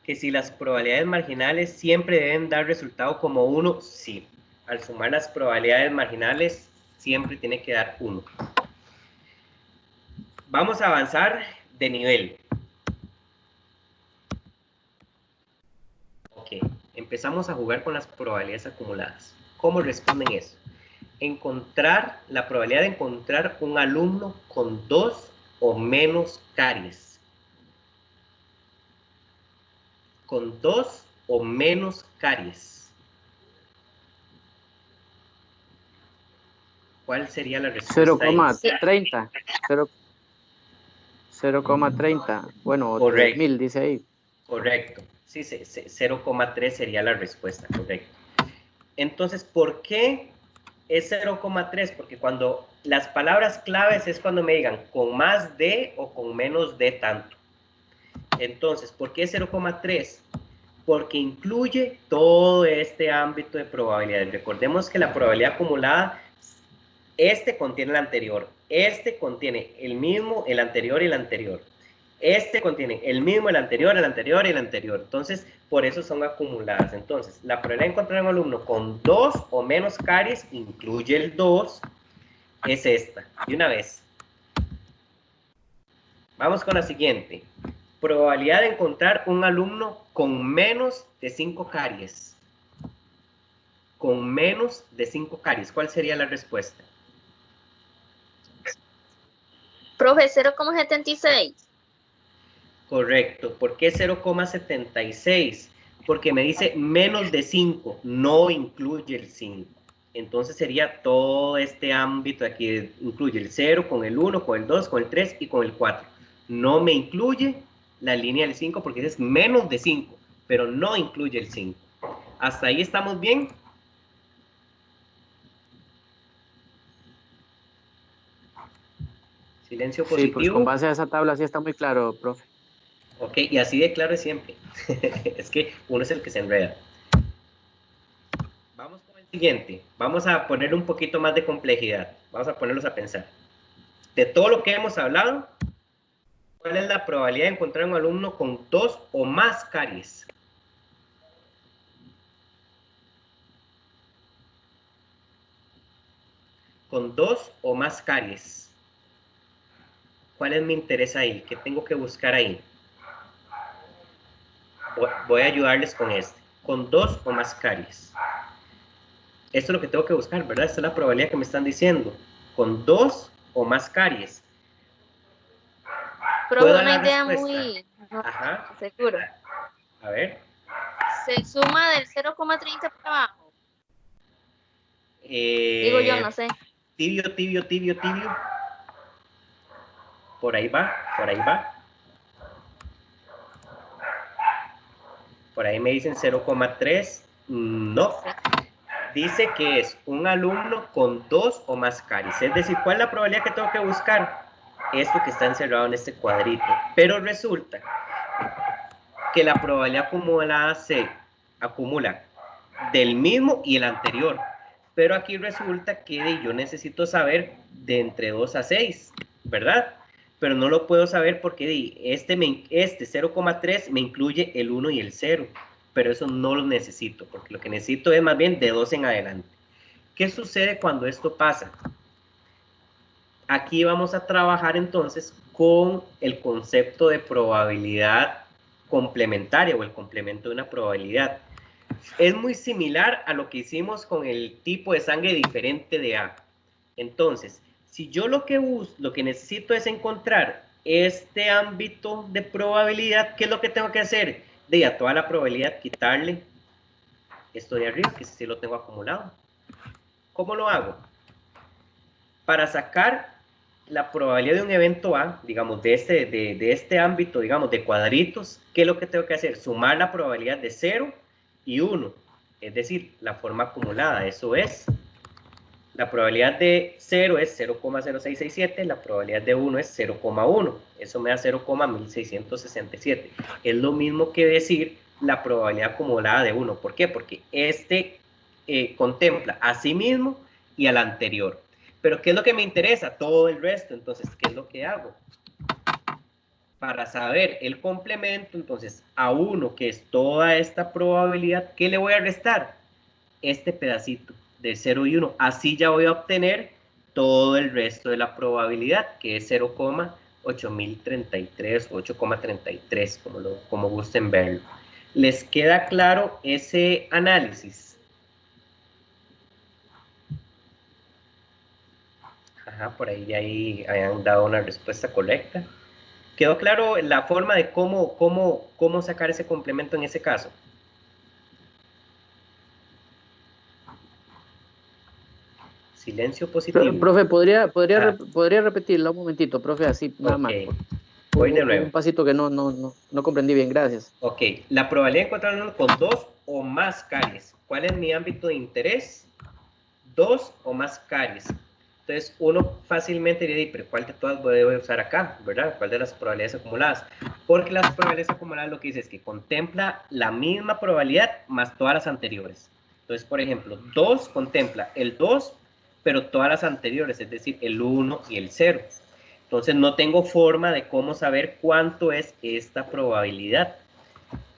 si las probabilidades marginales siempre deben dar resultado como 1, sí. Al sumar las probabilidades marginales, siempre tiene que dar 1. Vamos a avanzar de nivel. Ok, empezamos a jugar con las probabilidades acumuladas. ¿Cómo responden eso? Encontrar la probabilidad de encontrar un alumno con 2 o menos caries. Con 2 o menos caries. ¿Cuál sería la respuesta? 0,30. 0,30. Bueno, Correcto. 3000 dice ahí. Correcto. Sí, 0,3 sería la respuesta, correcto. Entonces, ¿por qué es 0,3? Porque cuando las palabras claves es cuando me digan con más de o con menos de tanto. Entonces, ¿por qué 0,3? Porque incluye todo este ámbito de probabilidades. Recordemos que la probabilidad acumulada, este contiene el anterior, este contiene el mismo, el anterior y el anterior. Este contiene el mismo, el anterior y el anterior. Entonces, por eso son acumuladas. Entonces, la probabilidad de encontrar un alumno con 2 o menos caries, incluye el 2, es esta. De una vez. Vamos con la siguiente. Probabilidad de encontrar un alumno con menos de 5 caries. Con menos de 5 caries. ¿Cuál sería la respuesta? Profe, 0,76. Correcto. ¿Por qué 0,76? Porque me dice menos de 5, no incluye el 5. Entonces sería todo este ámbito aquí, incluye el 0 con el 1, con el 2, con el 3 y con el 4. No me incluye la línea del 5 porque es menos de 5, pero no incluye el 5. ¿Hasta ahí estamos bien? Silencio positivo. Sí, pues con base a esa tabla sí está muy claro, profe. Ok, y así de claro es siempre. Es que uno es el que se enreda. Vamos con el siguiente. Vamos a poner un poquito más de complejidad. Vamos a ponerlos a pensar. De todo lo que hemos hablado, ¿cuál es la probabilidad de encontrar un alumno con 2 o más caries? Con 2 o más caries. ¿Cuál es mi interés ahí? ¿Qué tengo que buscar ahí? Voy a ayudarles con este. Con 2 o más caries. Esto es lo que tengo que buscar, ¿verdad? Esta es la probabilidad que me están diciendo. Con 2 o más caries. Pero una idea muy... No, ajá. Seguro. A ver. Se suma del 0,30 para abajo. Digo yo, no sé. Tibio. Por ahí va. Por ahí me dicen 0,3. No. Dice que es un alumno con 2 o más caries. Es decir, ¿cuál es la probabilidad que tengo que buscar? Esto que está encerrado en este cuadrito. Pero resulta que la probabilidad acumulada se acumula del mismo y el anterior. Pero aquí resulta que yo necesito saber de entre 2 a 6, ¿verdad? Pero no lo puedo saber porque este 0,3 me incluye el 1 y el 0. Pero eso no lo necesito, porque lo que necesito es más bien de 2 en adelante. ¿Qué sucede cuando esto pasa? Aquí vamos a trabajar entonces con el concepto de probabilidad complementaria o el complemento de una probabilidad. Es muy similar a lo que hicimos con el tipo de sangre diferente de A. Entonces, si yo lo que necesito es encontrar este ámbito de probabilidad, ¿qué es lo que tengo que hacer? De a toda la probabilidad quitarle esto de arriba, que sí lo tengo acumulado. ¿Cómo lo hago? Para sacar la probabilidad de un evento A, digamos, de este ámbito, digamos, de cuadritos, ¿qué es lo que tengo que hacer? Sumar la probabilidad de 0 y 1, es decir, la forma acumulada. Eso es, la probabilidad de 0 es 0,0667, la probabilidad de 1 es 0,1, eso me da 0,1667. Es lo mismo que decir la probabilidad acumulada de 1. ¿Por qué? Porque este contempla a sí mismo y al anterior. Pero ¿qué es lo que me interesa? Todo el resto. Entonces, ¿qué es lo que hago? Para saber el complemento, entonces, a 1, que es toda esta probabilidad, ¿qué le voy a restar? Este pedacito de 0 y 1. Así ya voy a obtener todo el resto de la probabilidad, que es 0,8033, 8,33, como gusten verlo. ¿Les queda claro ese análisis? Ajá, por ahí hayan dado una respuesta correcta. ¿Quedó claro la forma de cómo sacar ese complemento en ese caso? Silencio positivo. Profe, ¿podría repetirla un momentito, profe? Así, nada más. Voy de nuevo. Un pasito que no comprendí bien, gracias. Ok, la probabilidad de encontrar uno con 2 o más caries. ¿Cuál es mi ámbito de interés? 2 o más caries. Entonces, uno fácilmente diría, pero ¿cuál de todas voy a usar acá? ¿Verdad? ¿Cuál de las probabilidades acumuladas? Porque las probabilidades acumuladas lo que dice es que contempla la misma probabilidad más todas las anteriores. Entonces, por ejemplo, 2 contempla el 2, pero todas las anteriores, es decir, el 1 y el 0. Entonces, no tengo forma de cómo saber cuánto es esta probabilidad.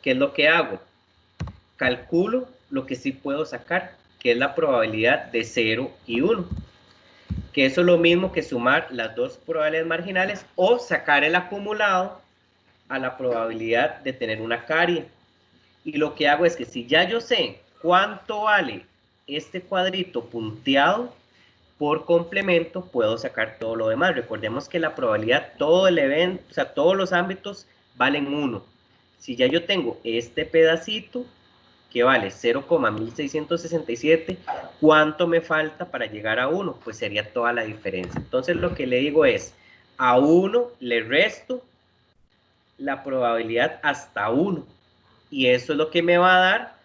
¿Qué es lo que hago? Calculo lo que sí puedo sacar, que es la probabilidad de 0 y 1. Que eso es lo mismo que sumar las dos probabilidades marginales o sacar el acumulado a la probabilidad de tener una carie. Y lo que hago es que si ya yo sé cuánto vale este cuadrito punteado, por complemento puedo sacar todo lo demás. Recordemos que la probabilidad, todo el evento, o sea, todos los ámbitos valen 1. Si ya yo tengo este pedacito, que vale 0,1667, ¿cuánto me falta para llegar a 1? Pues sería toda la diferencia. Entonces lo que le digo es, a 1 le resto la probabilidad hasta 1. Y eso es lo que me va a dar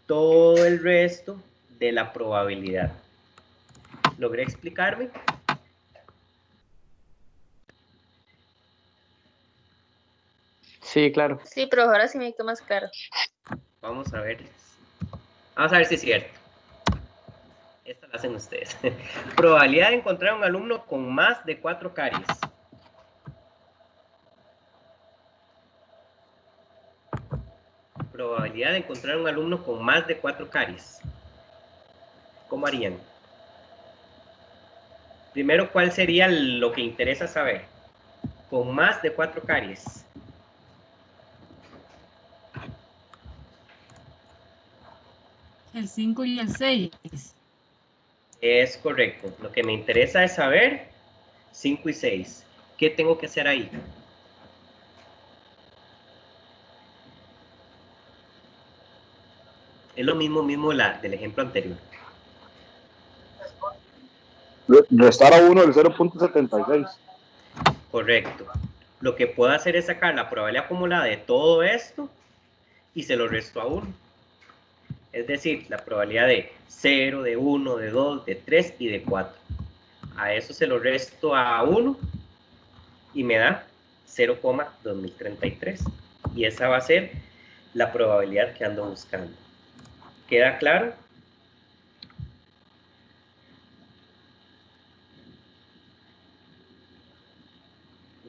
todo el resto de la probabilidad. ¿Logré explicarme? Sí, claro. Sí, pero ahora sí me quedó más claro. Vamos a ver. Vamos a ver si es cierto. Esta la hacen ustedes. Probabilidad de encontrar un alumno con más de 4 caries. Probabilidad de encontrar un alumno con más de 4 caries. ¿Cómo harían? Primero, ¿cuál sería lo que interesa saber? Con más de 4 caries. El 5 y el 6. Es correcto. Lo que me interesa es saber 5 y 6. ¿Qué tengo que hacer ahí? Es lo mismo del ejemplo anterior. Restar a 1 del 0,76. Correcto. Lo que puedo hacer es sacar la probabilidad acumulada de todo esto y se lo resto a 1. Es decir, la probabilidad de 0, de 1, de 2, de 3 y de 4. A eso se lo resto a 1 y me da 0,2033. Y esa va a ser la probabilidad que ando buscando. ¿Queda claro?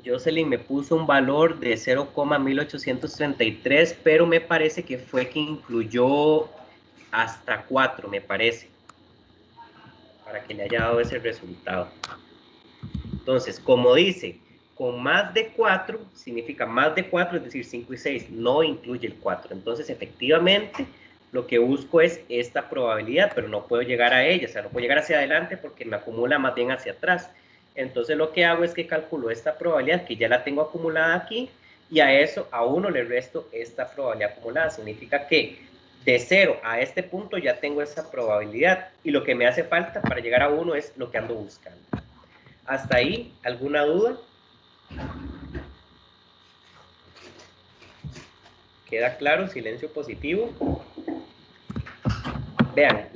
Jocelyn me puso un valor de 0,1833, pero me parece que fue que incluyó hasta 4, me parece. para que le haya dado ese resultado. Entonces, como dice, con más de 4, significa más de 4, es decir, 5 y 6, no incluye el 4. Entonces, efectivamente, lo que busco es esta probabilidad, pero no puedo llegar a ella, o sea, no puedo llegar hacia adelante porque me acumula más bien hacia atrás. Entonces, lo que hago es que calculo esta probabilidad, que ya la tengo acumulada aquí, y a eso, a 1 le resto esta probabilidad acumulada. Significa que de 0 a este punto ya tengo esa probabilidad, y lo que me hace falta para llegar a 1 es lo que ando buscando. ¿Hasta ahí alguna duda? ¿Queda claro? Silencio positivo. Vean,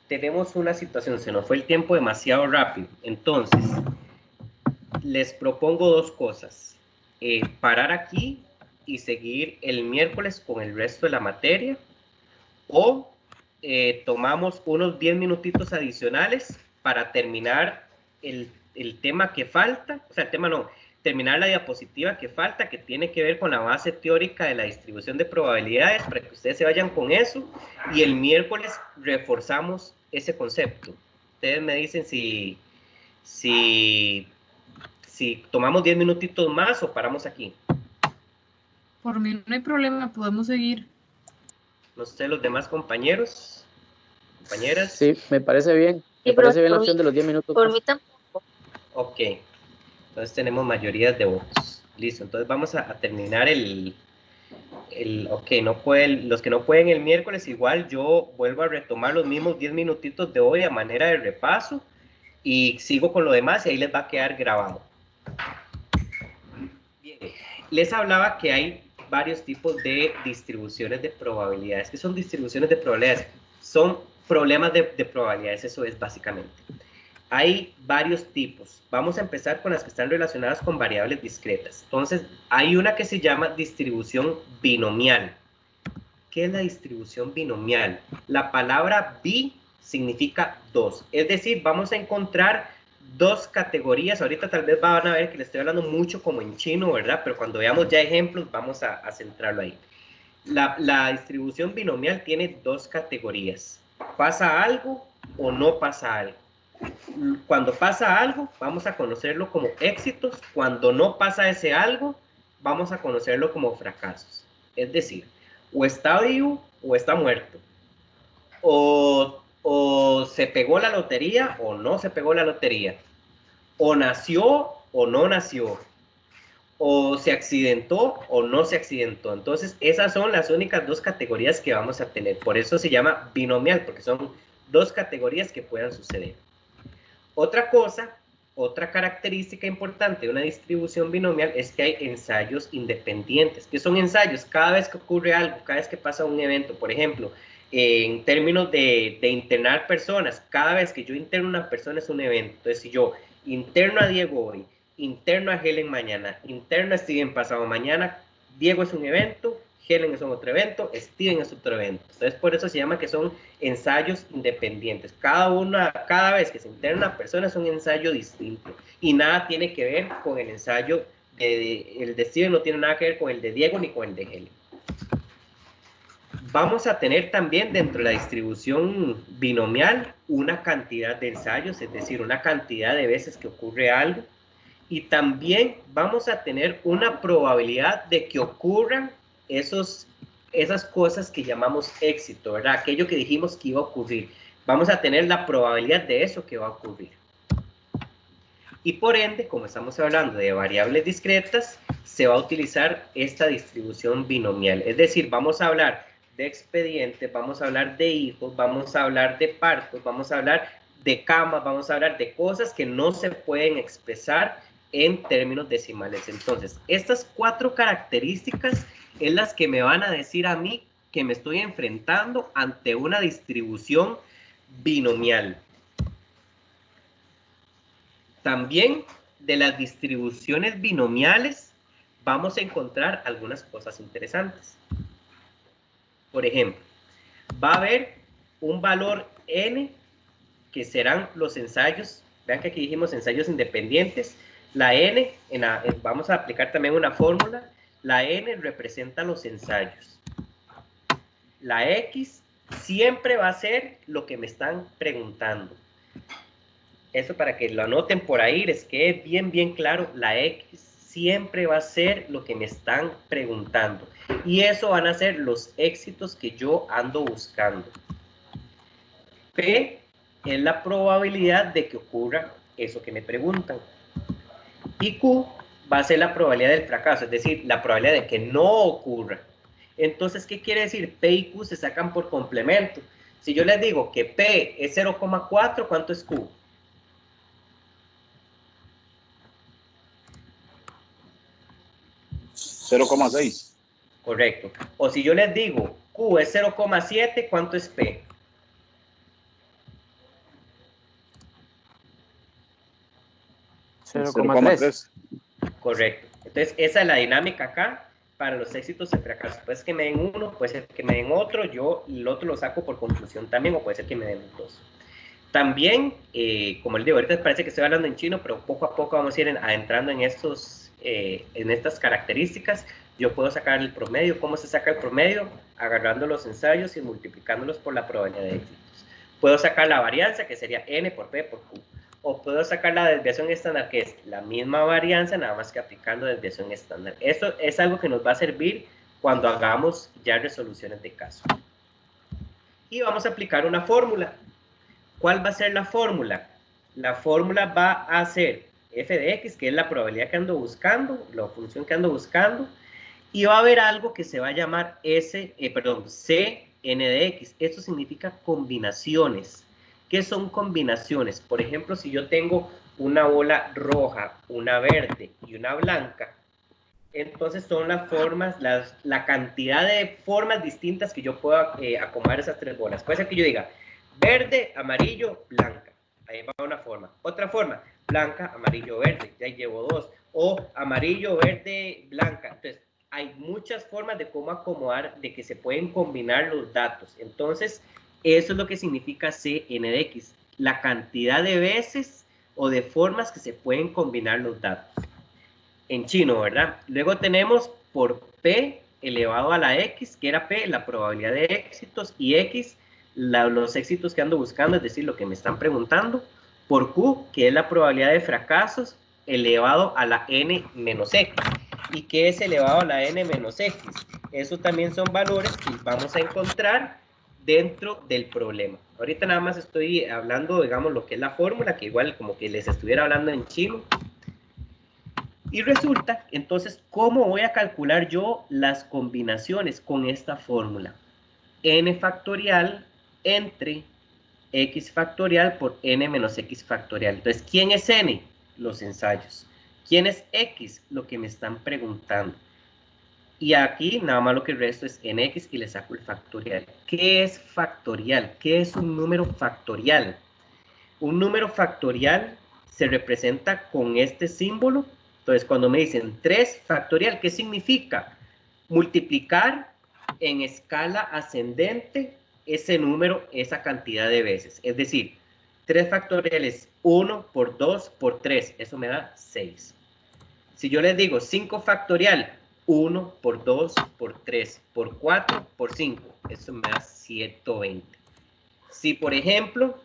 tenemos una situación, se nos fue el tiempo demasiado rápido. Entonces, les propongo dos cosas. Parar aquí y seguir el miércoles con el resto de la materia, o tomamos unos 10 minutitos adicionales para terminar el tema que falta, o sea, el tema no, terminar la diapositiva que falta, que tiene que ver con la base teórica de la distribución de probabilidades, para que ustedes se vayan con eso, y el miércoles reforzamos ese concepto. Ustedes me dicen si tomamos 10 minutitos más o paramos aquí. Por mí no hay problema, podemos seguir. No sé, los demás compañeros, compañeras. Sí, me parece bien. Me Sí, parece pero bien la por opción mí- de los 10 minutos Por más. mí tampoco. Ok, entonces tenemos mayorías de votos. Listo, entonces vamos a terminar ok, los que no pueden el miércoles, igual yo vuelvo a retomar los mismos 10 minutitos de hoy a manera de repaso y sigo con lo demás y ahí les va a quedar grabado. Bien, les hablaba que hay varios tipos de distribuciones de probabilidades. ¿Qué son distribuciones de probabilidades? Son problemas de probabilidades, eso es básicamente. Hay varios tipos. Vamos a empezar con las que están relacionadas con variables discretas. Entonces, hay una que se llama distribución binomial. ¿Qué es la distribución binomial? La palabra bi significa dos. Es decir, vamos a encontrar dos categorías. Ahorita tal vez van a ver que le estoy hablando mucho como en chino, ¿verdad? Pero cuando veamos ya ejemplos, vamos a centrarlo ahí. La distribución binomial tiene dos categorías. ¿Pasa algo o no pasa algo? Cuando pasa algo, vamos a conocerlo como éxitos. Cuando no pasa ese algo, vamos a conocerlo como fracasos. Es decir, o está vivo o está muerto. O se pegó la lotería o no se pegó la lotería. O nació o no nació. O se accidentó o no se accidentó. Entonces, esas son las únicas dos categorías que vamos a tener. Por eso se llama binomial, porque son dos categorías que puedan suceder. Otra cosa, otra característica importante de una distribución binomial es que hay ensayos independientes. ¿Qué son ensayos? Cada vez que ocurre algo, cada vez que pasa un evento, por ejemplo, en términos de internar personas, cada vez que yo interno a una persona es un evento. Entonces, si yo interno a Diego hoy, interno a Helen mañana, interno a Steven pasado mañana, Diego es un evento, Helen es otro evento, Steven es otro evento. Entonces, por eso se llama que son ensayos independientes. Cada vez que se interna una persona es un ensayo distinto y nada tiene que ver con el ensayo el de Steven, no tiene nada que ver con el de Diego ni con el de Helen. Vamos a tener también dentro de la distribución binomial una cantidad de ensayos, es decir, una cantidad de veces que ocurre algo, y también vamos a tener una probabilidad de que ocurran esas cosas que llamamos éxito, ¿verdad? Aquello que dijimos que iba a ocurrir. Vamos a tener la probabilidad de eso que va a ocurrir. Y por ende, como estamos hablando de variables discretas, se va a utilizar esta distribución binomial. Es decir, vamos a hablar de expedientes, vamos a hablar de hijos, vamos a hablar de partos, vamos a hablar de camas, vamos a hablar de cosas que no se pueden expresar en términos decimales. Entonces, estas cuatro características es las que me van a decir a mí que me estoy enfrentando ante una distribución binomial. También de las distribuciones binomiales vamos a encontrar algunas cosas interesantes. Por ejemplo, va a haber un valor n que serán los ensayos. Vean que aquí dijimos ensayos independientes. La n, vamos a aplicar también una fórmula. La n representa los ensayos. La x siempre va a ser lo que me están preguntando. Eso para que lo anoten por ahí, les quede bien claro, la X siempre va a ser lo que me están preguntando. Y eso van a ser los éxitos que yo ando buscando. P es la probabilidad de que ocurra eso que me preguntan. Y Q va a ser la probabilidad del fracaso, es decir, la probabilidad de que no ocurra. Entonces, ¿qué quiere decir? P y Q se sacan por complemento. Si yo les digo que P es 0,4, ¿cuánto es Q? 0,6. Correcto. O si yo les digo Q es 0,7, ¿cuánto es P? 0,3. Correcto. Entonces, esa es la dinámica acá para los éxitos y fracasos. Puede ser que me den uno, puede ser que me den otro, yo el otro lo saco por conclusión también, o puede ser que me den dos. También, como les digo, ahorita parece que estoy hablando en chino, pero poco a poco vamos a ir adentrando en estas características. Yo puedo sacar el promedio. ¿Cómo se saca el promedio? Agarrando los ensayos y multiplicándolos por la probabilidad de éxitos. Puedo sacar la varianza, que sería N por P por Q. O puedo sacar la desviación estándar, que es la misma varianza, nada más que aplicando desviación estándar. Esto es algo que nos va a servir cuando hagamos ya resoluciones de caso. Y vamos a aplicar una fórmula. ¿Cuál va a ser la fórmula? La fórmula va a ser f de x, que es la probabilidad que ando buscando, la función que ando buscando, y va a haber algo que se va a llamar Cn de x. Esto significa combinaciones. ¿Qué son combinaciones? Por ejemplo, si yo tengo una bola roja, una verde y una blanca, entonces son las formas, la cantidad de formas distintas que yo puedo acomodar esas tres bolas. Puede ser que yo diga verde, amarillo, blanca. Ahí va una forma. Otra forma, blanca, amarillo, verde. Ya llevo dos. O amarillo, verde, blanca. Entonces, hay muchas formas de cómo acomodar, de que se pueden combinar los datos. Entonces, eso es lo que significa Cn de x. La cantidad de veces o de formas que se pueden combinar los datos. En chino, ¿verdad? Luego tenemos por P elevado a la X, que era P, la probabilidad de éxitos, y X, los éxitos que ando buscando, es decir, lo que me están preguntando, por Q, que es la probabilidad de fracasos, elevado a la N menos X. ¿Y qué es elevado a la N menos X? Eso también son valores que vamos a encontrar dentro del problema. Ahorita nada más estoy hablando, digamos, lo que es la fórmula, que igual como que les estuviera hablando en chino. Y resulta, entonces, ¿cómo voy a calcular yo las combinaciones con esta fórmula? N factorial entre X factorial por N menos X factorial. Entonces, ¿quién es N? Los ensayos. ¿Quién es X? Lo que me están preguntando. Y aquí nada más lo que resto es NX y le saco el factorial. ¿Qué es factorial? ¿Qué es un número factorial? Un número factorial se representa con este símbolo. Entonces, cuando me dicen 3 factorial, ¿qué significa? Multiplicar en escala ascendente ese número, esa cantidad de veces. Es decir, 3 factorial es 1 por 2 por 3. Eso me da 6. Si yo les digo 5 factorial, 1 por 2 por 3 por 4 por 5. Eso me da 120. Si por ejemplo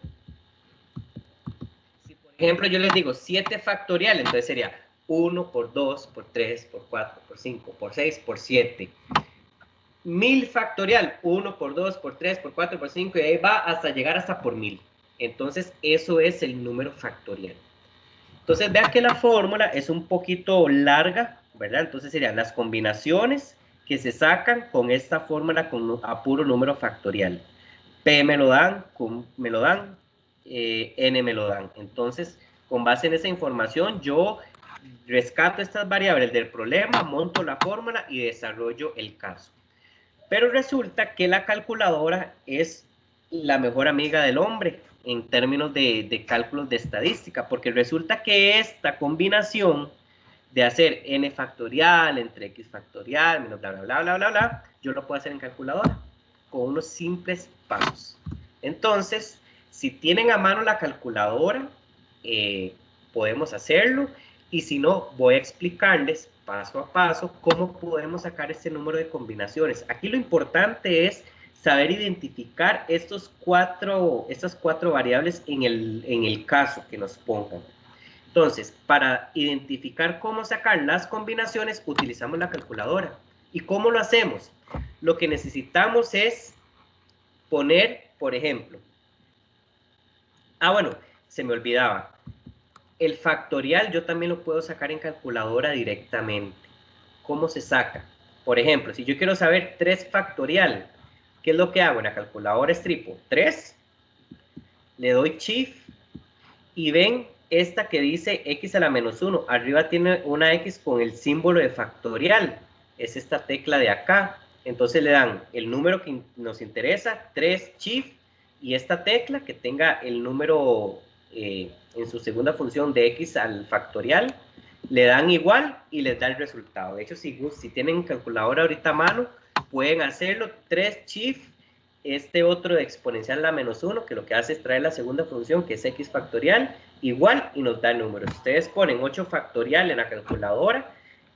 yo les digo 7 factorial, entonces sería 1 por 2 por 3 por 4 por 5 por 6 por 7. 1000 factorial, 1 por 2 por 3 por 4 por 5 y ahí va hasta llegar hasta por 1000. Entonces eso es el número factorial. Entonces vean que la fórmula es un poquito larga, ¿verdad? Entonces serían las combinaciones que se sacan con esta fórmula a puro número factorial. P me lo dan, Q me lo dan, N me lo dan. Entonces, con base en esa información, yo rescato estas variables del problema, monto la fórmula y desarrollo el caso. Pero resulta que la calculadora es la mejor amiga del hombre en términos de cálculos de estadística, porque resulta que esta combinación de hacer n factorial entre x factorial, menos bla, bla, bla, bla, bla, bla, yo lo puedo hacer en calculadora con unos simples pasos. Entonces, si tienen a mano la calculadora, podemos hacerlo, y si no, voy a explicarles paso a paso cómo podemos sacar este número de combinaciones. Aquí lo importante es saber identificar estas cuatro variables en el caso que nos pongan. Entonces, para identificar cómo sacar las combinaciones, utilizamos la calculadora. ¿Y cómo lo hacemos? Lo que necesitamos es poner, por ejemplo, bueno, se me olvidaba, el factorial yo también lo puedo sacar en calculadora directamente. ¿Cómo se saca? Por ejemplo, si yo quiero saber 3 factorial, ¿qué es lo que hago? En la calculadora estripo 3, le doy Shift y ven esta que dice x a la menos 1. Arriba tiene una x con el símbolo de factorial. Es esta tecla de acá. Entonces le dan el número que nos interesa, 3 Shift, y esta tecla que tenga el número en su segunda función de x al factorial, le dan igual y les da el resultado. De hecho, si tienen calculadora ahorita a mano, pueden hacerlo, 3 Shift, este otro de exponencial a la menos 1, que lo que hace es traer la segunda función, que es x factorial, igual, y nos da el número. Si ustedes ponen 8 factorial en la calculadora,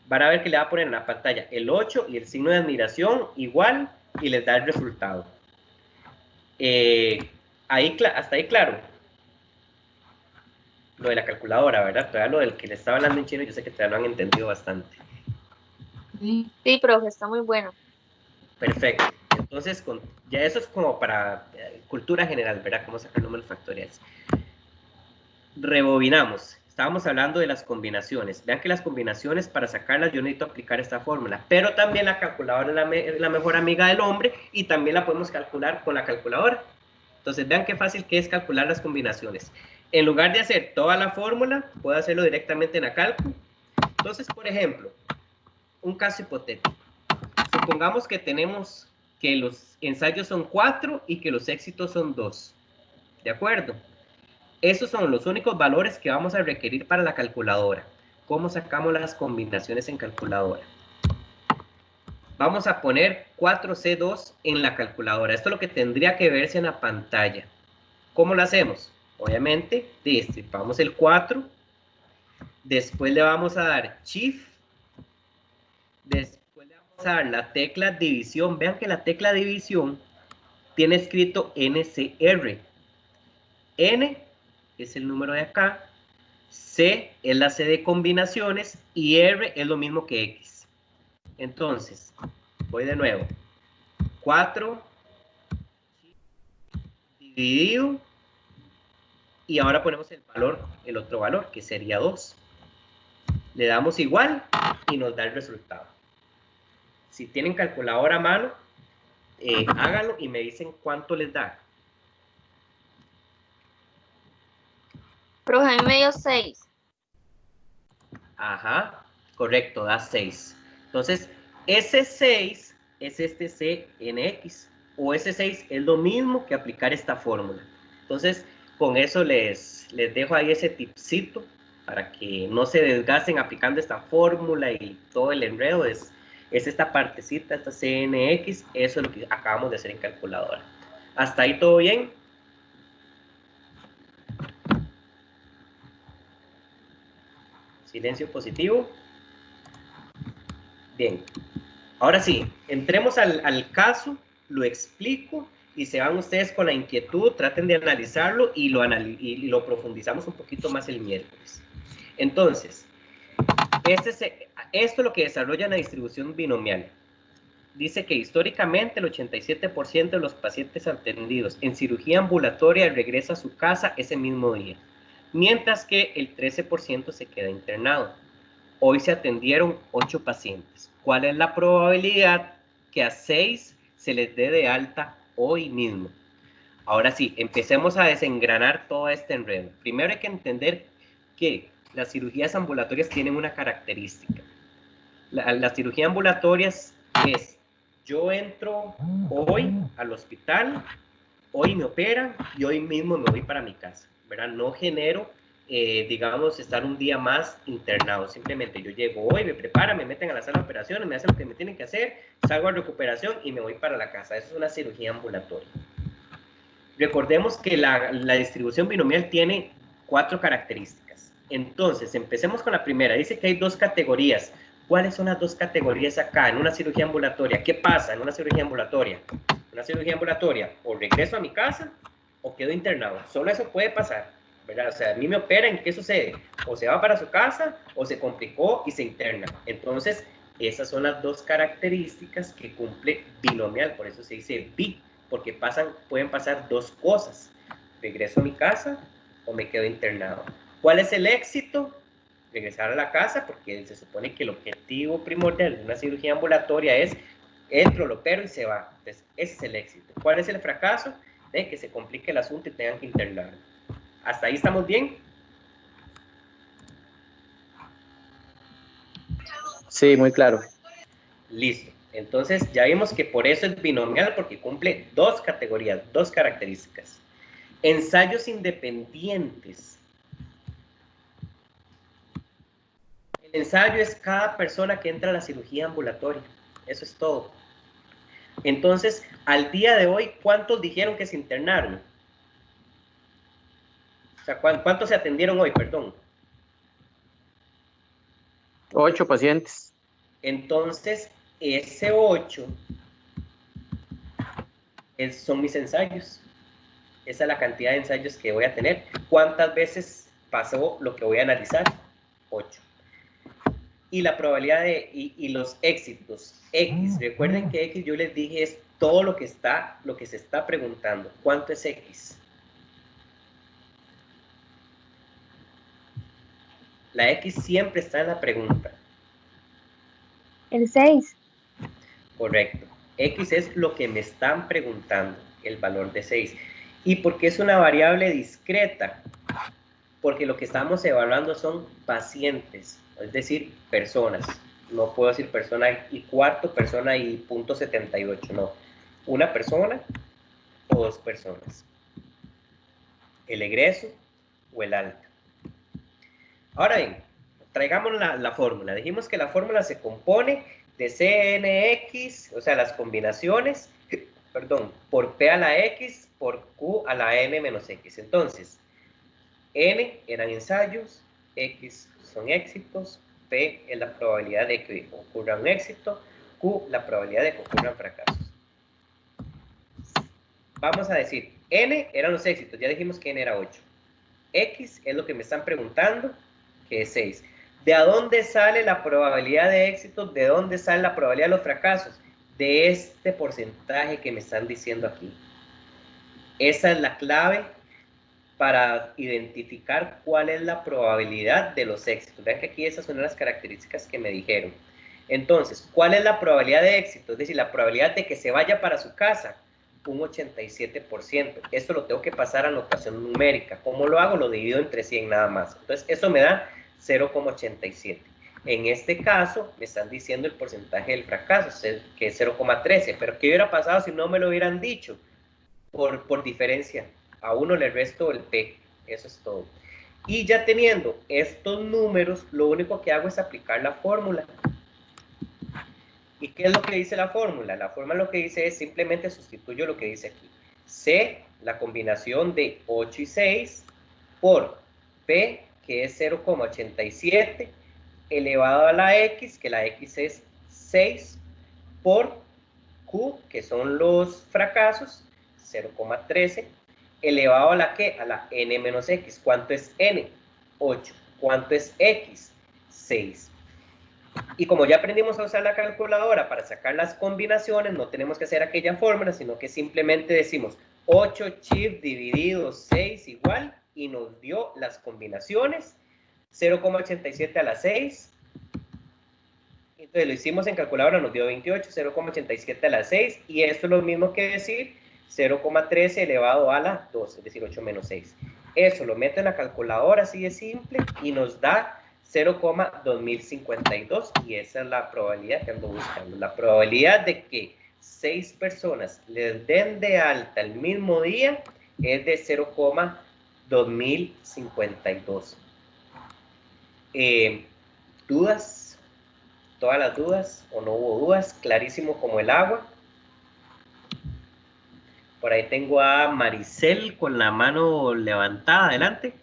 van a ver que le va a poner en la pantalla el 8 y el signo de admiración igual, y les da el resultado. Hasta ahí claro. Lo de la calculadora, ¿verdad? Todavía lo del que le estaba hablando en chino, yo sé que todavía lo han entendido bastante. Sí, profe, está muy bueno. Perfecto. Entonces, ya eso es como para cultura general, ¿verdad? Cómo sacar números factoriales. Rebobinamos. Estábamos hablando de las combinaciones. Vean que las combinaciones, para sacarlas, yo necesito aplicar esta fórmula. Pero también la calculadora es la mejor amiga del hombre, y también la podemos calcular con la calculadora. Entonces, vean qué fácil que es calcular las combinaciones. En lugar de hacer toda la fórmula, puedo hacerlo directamente en la cálculo. Entonces, por ejemplo, un caso hipotético. Supongamos que tenemos que los ensayos son 4 y que los éxitos son 2. ¿De acuerdo? Esos son los únicos valores que vamos a requerir para la calculadora. ¿Cómo sacamos las combinaciones en calculadora? Vamos a poner 4C2 en la calculadora. Esto es lo que tendría que verse en la pantalla. ¿Cómo lo hacemos? Obviamente, destripamos el 4. Después le vamos a dar Shift. Después le vamos a dar la tecla división. Vean que la tecla división tiene escrito NCR. N es el número de acá. C es la C de combinaciones. Y R es lo mismo que X. Entonces, voy de nuevo. 4 dividido. Y ahora ponemos el otro valor, que sería 2. Le damos igual y nos da el resultado. Si tienen calculadora a mano, háganlo y me dicen cuánto les da. Profe, a mí me dio 6. Ajá, correcto, da 6. Entonces, ese 6 es este CNX, o ese 6 es lo mismo que aplicar esta fórmula. Entonces, con eso les dejo ahí ese tipcito para que no se desgasten aplicando esta fórmula y todo el enredo. Es esta partecita, esta CNX, eso es lo que acabamos de hacer en calculadora. ¿Hasta ahí todo bien? Silencio positivo. Bien. Ahora sí, entremos al caso, lo explico y se van ustedes con la inquietud, traten de analizarlo y lo profundizamos un poquito más el miércoles. Entonces, esto es lo que desarrolla la distribución binomial. Dice que históricamente el 87% de los pacientes atendidos en cirugía ambulatoria regresa a su casa ese mismo día, mientras que el 13% se queda internado. Hoy se atendieron 8 pacientes. ¿Cuál es la probabilidad que a 6 se les dé de alta hoy mismo? Ahora sí, empecemos a desengranar todo este enredo. Primero hay que entender que las cirugías ambulatorias tienen una característica. La cirugía ambulatoria es, yo entro hoy al hospital, hoy me operan y hoy mismo me voy para mi casa, ¿verdad? No genero, digamos, estar un día más internado. Simplemente yo llego hoy, me preparan, me meten a la sala de operaciones, me hacen lo que me tienen que hacer, salgo a recuperación y me voy para la casa. Eso es una cirugía ambulatoria. Recordemos que la distribución binomial tiene 4 características. Entonces, empecemos con la primera. Dice que hay 2 categorías. ¿Cuáles son las 2 categorías acá en una cirugía ambulatoria? ¿Qué pasa en una cirugía ambulatoria? una cirugía ambulatoria, o regreso a mi casa o quedo internado. Solo eso puede pasar, ¿verdad? O sea, a mí me operan, ¿qué sucede? O se va para su casa o se complicó y se interna. Entonces, esas son las dos características que cumple binomial, por eso se dice bi, porque pueden pasar dos cosas. Regreso a mi casa o me quedo internado. ¿Cuál es el éxito? Regresar a la casa, porque se supone que el objetivo primordial de una cirugía ambulatoria es entro, lo opero y se va. Entonces, ese es el éxito. ¿Cuál es el fracaso? De que se complique el asunto y tengan que internar. ¿Hasta ahí estamos bien? Sí, muy claro. Listo. Entonces, ya vimos que por eso es binomial, porque cumple dos categorías, dos características. Ensayos independientes. El ensayo es cada persona que entra a la cirugía ambulatoria. Eso es todo. Entonces, al día de hoy, ¿cuántos dijeron que se internaron? O sea, ¿cuántos se atendieron hoy? Perdón. 8 pacientes. Entonces, ese 8 son mis ensayos. Esa es la cantidad de ensayos que voy a tener. ¿Cuántas veces pasó lo que voy a analizar? 8. Y la probabilidad y los éxitos. X, recuerden que X yo les dije es todo lo que se está preguntando. ¿Cuánto es X? La X siempre está en la pregunta. El 6. Correcto. X es lo que me están preguntando, el valor de 6. ¿Y por qué es una variable discreta? Porque lo que estamos evaluando son pacientes, es decir, personas. No puedo decir persona y cuarto, persona y punto 78, no. Una persona o dos personas. El egreso o el alta. Ahora bien, traigamos la fórmula. Dijimos que la fórmula se compone de CNX, o sea, las combinaciones, perdón, por P a la X, por Q a la N menos X. Entonces, N eran ensayos, X son éxitos, P es la probabilidad de que ocurra un éxito, Q la probabilidad de que ocurran fracasos. Vamos a decir, N eran los éxitos, ya dijimos que N era 8. X es lo que me están preguntando, que es 6. ¿De dónde sale la probabilidad de éxito? ¿De dónde sale la probabilidad de los fracasos? De este porcentaje que me están diciendo aquí. Esa es la clave para identificar cuál es la probabilidad de los éxitos. Vean que aquí esas son las características que me dijeron. Entonces, ¿cuál es la probabilidad de éxito? Es decir, la probabilidad de que se vaya para su casa. Un 87%. Esto lo tengo que pasar a notación numérica. ¿Cómo lo hago? Lo divido entre 100 nada más. Entonces, eso me da 0,87. En este caso, me están diciendo el porcentaje del fracaso, que es 0,13. Pero ¿qué hubiera pasado si no me lo hubieran dicho? Por diferencia. A uno le resto el P. Eso es todo. Y ya teniendo estos números, lo único que hago es aplicar la fórmula. ¿Y qué es lo que dice la fórmula? La fórmula lo que dice es simplemente sustituyo lo que dice aquí. C, la combinación de 8 y 6, por P, que es 0,87, elevado a la X, que la X es 6, por Q, que son los fracasos, 0,13, elevado a la ¿qué? A la N menos X. ¿Cuánto es N? 8. ¿Cuánto es X? 6. Y como ya aprendimos a usar la calculadora para sacar las combinaciones, no tenemos que hacer aquella fórmula, sino que simplemente decimos 8 chip dividido 6 igual, y nos dio las combinaciones, 0,87 a la 6. Entonces lo hicimos en calculadora, nos dio 28, 0,87 a la 6, y esto es lo mismo que decir 0,13 elevado a la 2, es decir, 8 menos 6. Eso lo meto en la calculadora, así de simple, y nos da 0,2052, y esa es la probabilidad que ando buscando. La probabilidad de que 6 personas les den de alta el mismo día es de 0,2052. ¿Dudas? ¿Todas las dudas o no hubo dudas? Clarísimo como el agua. Por ahí tengo a Maricel con la mano levantada. Adelante.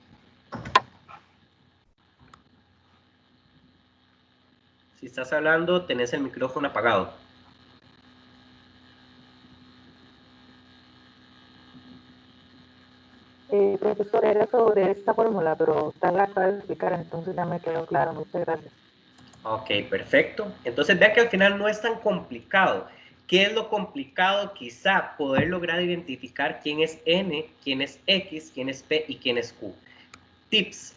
Si estás hablando, tenés el micrófono apagado. Profesor, era sobre esta fórmula, pero tal la acaba de explicar, entonces ya me quedó claro. Muchas gracias. Ok, perfecto. Entonces vean que al final no es tan complicado. ¿Qué es lo complicado? Quizá poder lograr identificar quién es N, quién es X, quién es P y quién es Q. Tips.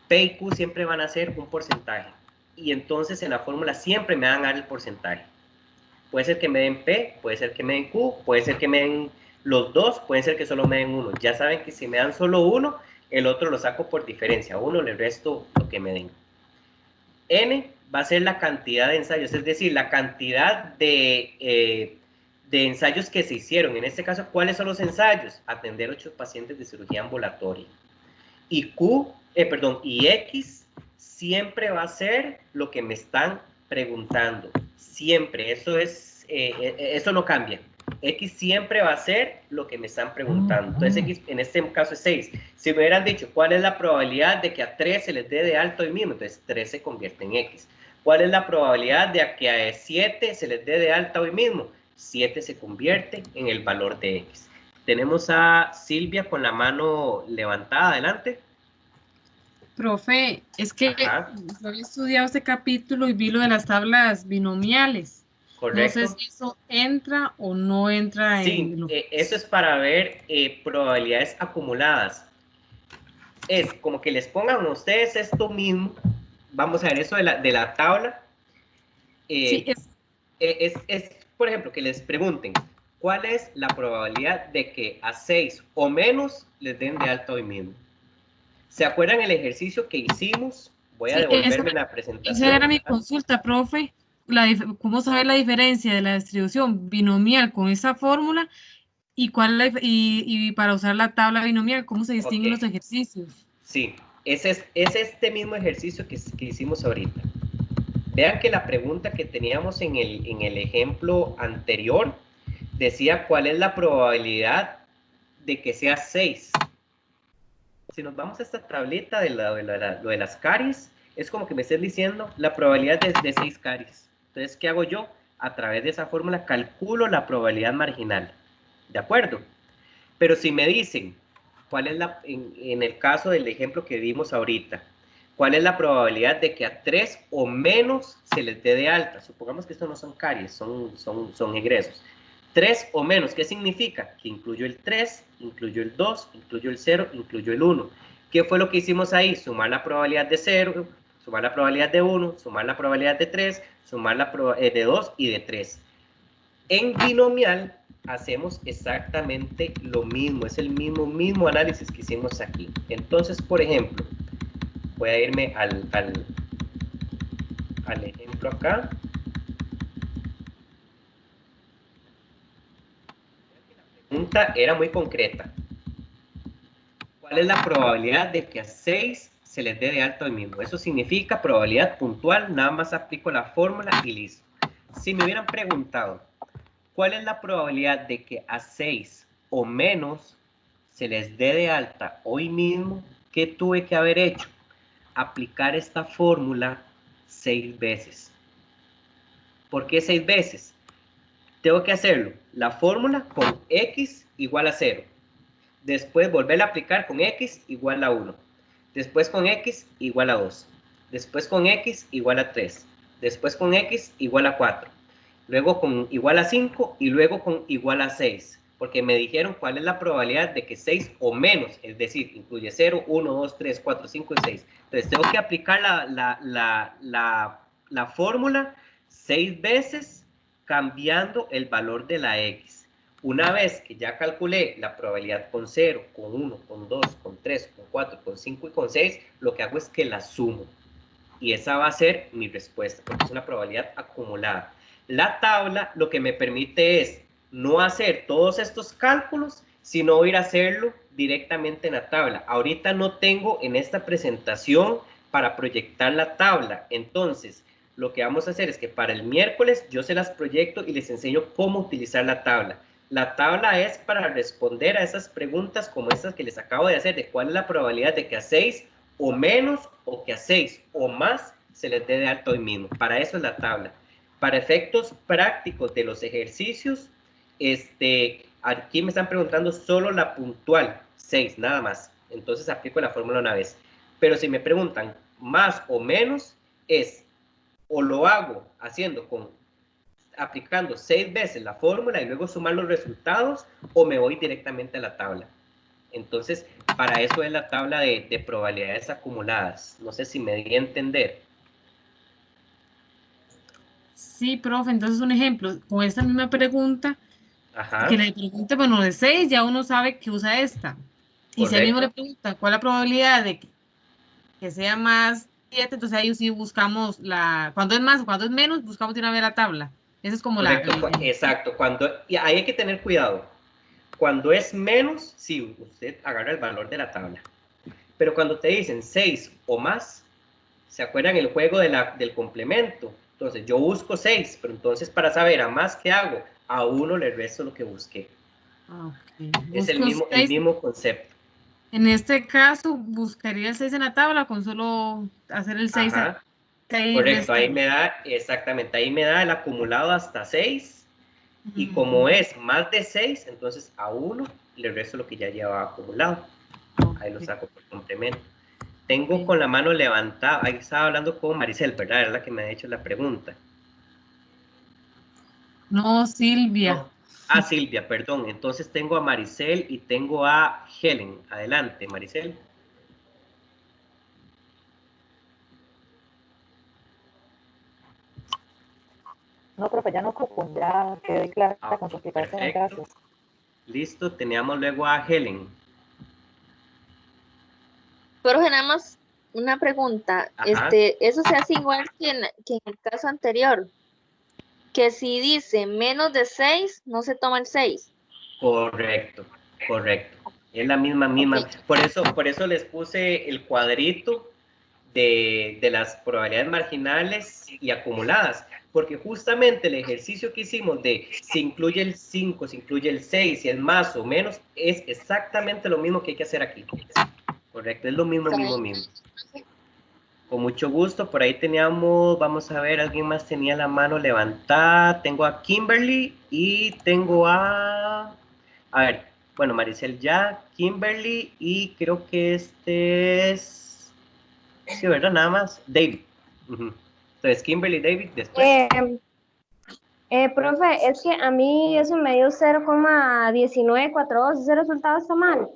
P y Q siempre van a ser un porcentaje. Y entonces en la fórmula siempre me van a dar el porcentaje. Puede ser que me den P, puede ser que me den Q, puede ser que me den los dos, puede ser que solo me den uno. Ya saben que si me dan solo uno, el otro lo saco por diferencia. Uno le resto lo que me den. N va a ser la cantidad de ensayos, es decir, la cantidad de ensayos que se hicieron. En este caso, ¿cuáles son los ensayos? Atender 8 pacientes de cirugía ambulatoria. Y y X siempre va a ser lo que me están preguntando. Siempre, eso no cambia. X siempre va a ser lo que me están preguntando. Entonces X en este caso es 6. Si me hubieran dicho cuál es la probabilidad de que a 3 se les dé de alta hoy mismo, entonces 3 se convierte en X. ¿Cuál es la probabilidad de que a 7 se les dé de alta hoy mismo? 7 se convierte en el valor de X. Tenemos a Silvia con la mano levantada, adelante. Profe, es que yo había estudiado este capítulo y vi lo de las tablas binomiales. Correcto. No sé si eso entra o no entra en... Sí, eso es para ver probabilidades acumuladas. Es como que les pongan a ustedes esto mismo. Vamos a ver eso de la tabla. Sí, es, por ejemplo, que les pregunten, ¿cuál es la probabilidad de que a 6 o menos les den de alta hoy mismo? ¿Se acuerdan el ejercicio que hicimos? Voy a devolverme la presentación. Esa era mi consulta, profe. ¿Cómo saber la diferencia de la distribución binomial con esa fórmula y y para usar la tabla binomial, cómo se distinguen los ejercicios? Sí, es este mismo ejercicio que hicimos ahorita. Vean que la pregunta que teníamos en el ejemplo anterior decía cuál es la probabilidad de que sea 6. Si nos vamos a esta tableta de lo de las caries, es como que me estés diciendo la probabilidad de 6 caries. Entonces, ¿qué hago yo? A través de esa fórmula calculo la probabilidad marginal. ¿De acuerdo? Pero si me dicen, ¿cuál es en el caso del ejemplo que vimos ahorita, cuál es la probabilidad de que a 3 o menos se les dé de alta? Supongamos que estos no son caries, son egresos. 3 o menos, ¿qué significa? Que incluyo el 3, incluyo el 2, incluyo el 0, incluyo el 1. ¿Qué fue lo que hicimos ahí? Sumar la probabilidad de 0, sumar la probabilidad de 1, sumar la probabilidad de 3, sumar la de 2 y de 3. En binomial hacemos exactamente lo mismo, es el mismo análisis que hicimos aquí. Entonces, por ejemplo, voy a irme al ejemplo acá. La pregunta era muy concreta. ¿Cuál es la probabilidad de que a 6 se les dé de alta hoy mismo? Eso significa probabilidad puntual, nada más aplico la fórmula y listo. Si me hubieran preguntado, ¿cuál es la probabilidad de que a 6 o menos se les dé de alta hoy mismo? ¿Qué tuve que haber hecho? Aplicar esta fórmula 6 veces. ¿Por qué 6 veces? Tengo que hacerlo, la fórmula con x igual a 0. Después volverla a aplicar con x igual a 1. Después con x igual a 2. Después con x igual a 3. Después con x igual a 4. Luego con igual a 5 y luego con igual a 6. Porque me dijeron cuál es la probabilidad de que 6 o menos, es decir, incluye 0, 1, 2, 3, 4, 5 y 6. Entonces tengo que aplicar la fórmula 6 veces cambiando el valor de la x. Una vez que ya calculé la probabilidad con 0, con 1, con 2, con 3, con 4, con 5 y con 6, lo que hago es que la sumo. Y esa va a ser mi respuesta, porque es una probabilidad acumulada. La tabla lo que me permite es no hacer todos estos cálculos, sino ir a hacerlo directamente en la tabla. Ahorita no tengo en esta presentación para proyectar la tabla. Entonces, lo que vamos a hacer es que para el miércoles yo se las proyecto y les enseño cómo utilizar la tabla. La tabla es para responder a esas preguntas como estas que les acabo de hacer, de cuál es la probabilidad de que a 6 o menos o que a 6 o más se les dé de alta hoy mismo. Para eso es la tabla. Para efectos prácticos de los ejercicios, aquí me están preguntando solo la puntual. 6, nada más. Entonces aplico la fórmula una vez. Pero si me preguntan más o menos, es o lo hago aplicando 6 veces la fórmula y luego sumar los resultados, o me voy directamente a la tabla. Entonces, para eso es la tabla de probabilidades acumuladas. No sé si me di a entender. Sí, profe, entonces un ejemplo, con esta misma pregunta, Ajá. que le pregunte, bueno, de 6, ya uno sabe que usa esta. Y si él mismo le pregunta cuál es la probabilidad de que sea más 7, entonces ahí sí buscamos cuando es más o cuando es menos, buscamos de una vez la tabla. Esa es como correcto, exacto. Y ahí hay que tener cuidado. Cuando es menos, sí, usted agarra el valor de la tabla. Pero cuando te dicen 6 o más, ¿se acuerdan el juego del complemento? Entonces, yo busco 6, pero entonces para saber a más que hago, a 1 le resto lo que busqué. Okay. Es el mismo concepto. En este caso, buscaría el 6 en la tabla con solo hacer el 6. Ajá. Correcto, ahí me da, exactamente, ahí me da el acumulado hasta 6. Y como es más de 6, entonces a 1 le resto lo que ya llevaba acumulado. Ahí lo saco por complemento. Tengo con la mano levantada, ahí estaba hablando con Maricel, ¿verdad? Era la que me ha hecho la pregunta. No, Silvia. No. Ah, Silvia, perdón. Entonces tengo a Maricel y tengo a Helen. Adelante, Maricel. No, profe, ya no ocupo, ya quedé clara con su explicación, gracias. Listo, teníamos luego a Helen. Pero nada más una pregunta. Eso se hace igual que en el caso anterior. Que si dice menos de 6, no se toma el 6. Correcto, correcto. Es la misma. Okay. Por eso les puse el cuadrito de las probabilidades marginales y acumuladas, porque justamente el ejercicio que hicimos de si incluye el 5, si incluye el 6, si es más o menos, es exactamente lo mismo que hay que hacer aquí. Correcto, es lo mismo. Con mucho gusto, por ahí teníamos, vamos a ver, alguien más tenía la mano levantada. Tengo a Kimberly y tengo a ver, bueno, Maricel ya, Kimberly y creo que este es, sí, ¿verdad? Nada más, David. Entonces, Kimberly, David, después. Profe, es que a mí eso me dio 0,1942, ese resultado está mal.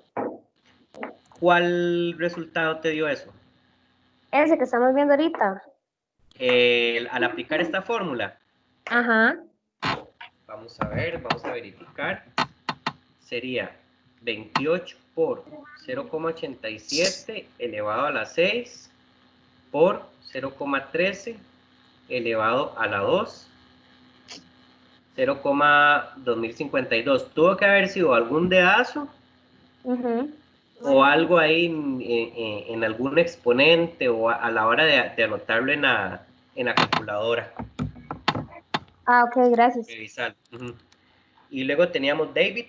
¿Cuál resultado te dio eso? Ese que estamos viendo ahorita. Al aplicar esta fórmula. Ajá. Vamos a ver, vamos a verificar. Sería 28 por 0,87 elevado a la 6 por 0,13 elevado a la 2, 0,2052. Tuvo que haber sido algún dedazo o algo ahí en algún exponente o a la hora de anotarlo en la calculadora. Ah, ok, gracias. Revisar. Y luego teníamos David.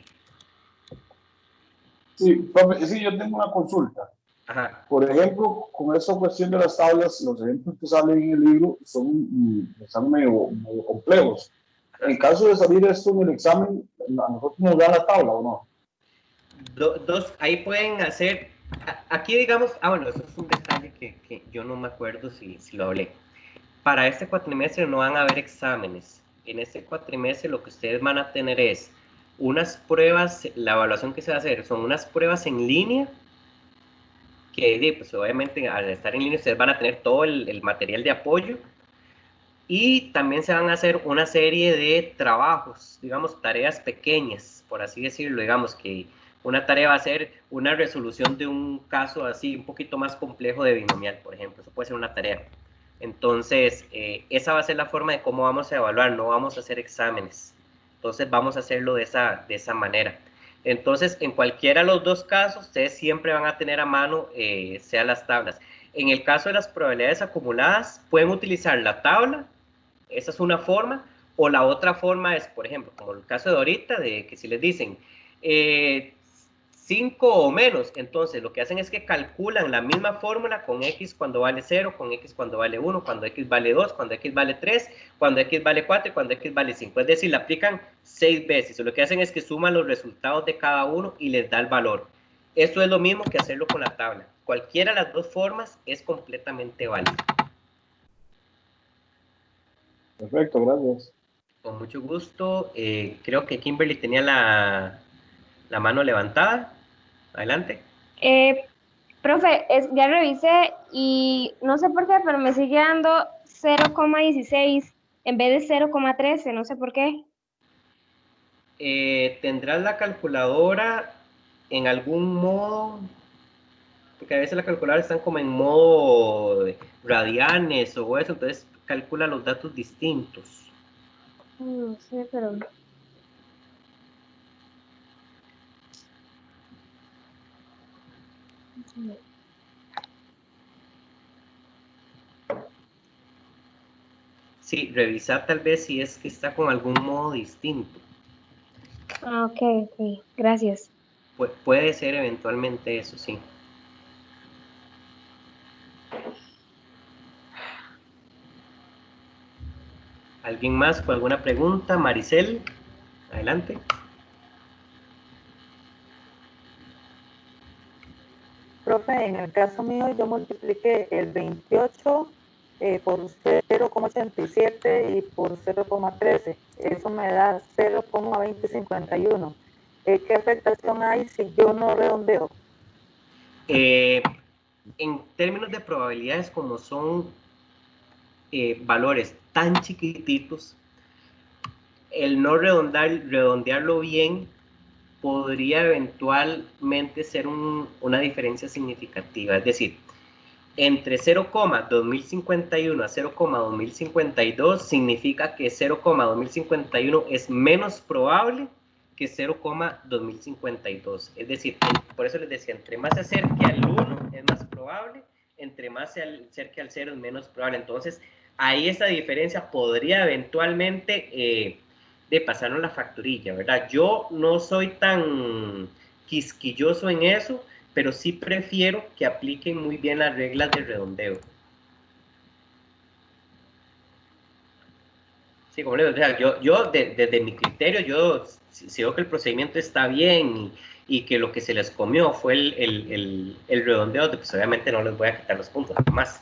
Sí, profe, sí, yo tengo una consulta. Ajá. Por ejemplo, con esta cuestión de las tablas, los ejemplos que salen en el libro están medio complejos. En caso de salir esto en el examen, ¿a nosotros nos da la tabla o no? Ahí pueden hacer, aquí digamos, bueno, eso es un detalle que yo no me acuerdo si lo hablé. Para este cuatrimestre no van a haber exámenes. En este cuatrimestre lo que ustedes van a tener es unas pruebas, la evaluación que se va a hacer son unas pruebas en línea, que pues obviamente al estar en línea ustedes van a tener todo el material de apoyo, y también se van a hacer una serie de trabajos, digamos tareas pequeñas, por así decirlo. Digamos que una tarea va a ser una resolución de un caso así un poquito más complejo de binomial, por ejemplo. Eso puede ser una tarea. Entonces, esa va a ser la forma de cómo vamos a evaluar. No vamos a hacer exámenes. Entonces, vamos a hacerlo de esa manera. Entonces, en cualquiera de los dos casos, ustedes siempre van a tener a mano, sea las tablas. En el caso de las probabilidades acumuladas, pueden utilizar la tabla. Esa es una forma. O la otra forma es, por ejemplo, como el caso de ahorita, de que si les dicen 5 o menos, entonces lo que hacen es que calculan la misma fórmula con x cuando vale 0, con x cuando vale 1, cuando x vale 2, cuando x vale 3, cuando x vale 4 y cuando x vale 5. Es decir, la aplican 6 veces. Lo que hacen es que suman los resultados de cada uno y les da el valor. Esto es lo mismo que hacerlo con la tabla. Cualquiera de las dos formas es completamente válida. Perfecto, gracias. Con mucho gusto. Creo que Kimberly tenía la mano levantada. Adelante. Profe, ya revisé y no sé por qué, pero me sigue dando 0,16 en vez de 0,13, no sé por qué. Tendrás la calculadora en algún modo, porque a veces las calculadoras están como en modo radianes o eso, entonces calcula los datos distintos. No sé, pero... Sí, revisar tal vez si es que está con algún modo distinto. Ah, ok, ok, gracias. Puede ser eventualmente eso, sí. ¿Alguien más con alguna pregunta? Maricel, adelante. Profe, en el caso mío yo multipliqué el 28 por 0,87 y por 0,13. Eso me da 0,2051. ¿Qué afectación hay si yo no redondeo? En términos de probabilidades, como son valores tan chiquititos, el no redondearlo bien podría eventualmente ser una diferencia significativa. Es decir, entre 0,2051 a 0,2052 significa que 0,2051 es menos probable que 0,2052. Es decir, por eso les decía, entre más se acerque al 1 es más probable, entre más se acerque al 0 es menos probable. Entonces, ahí esa diferencia podría eventualmente de pasarnos la facturilla, ¿verdad? Yo no soy tan quisquilloso en eso, pero sí prefiero que apliquen muy bien las reglas de redondeo. Sí, como les digo, o sea, desde mi criterio, si veo que el procedimiento está bien y que lo que se les comió fue el redondeo, pues obviamente no les voy a quitar los puntos, más,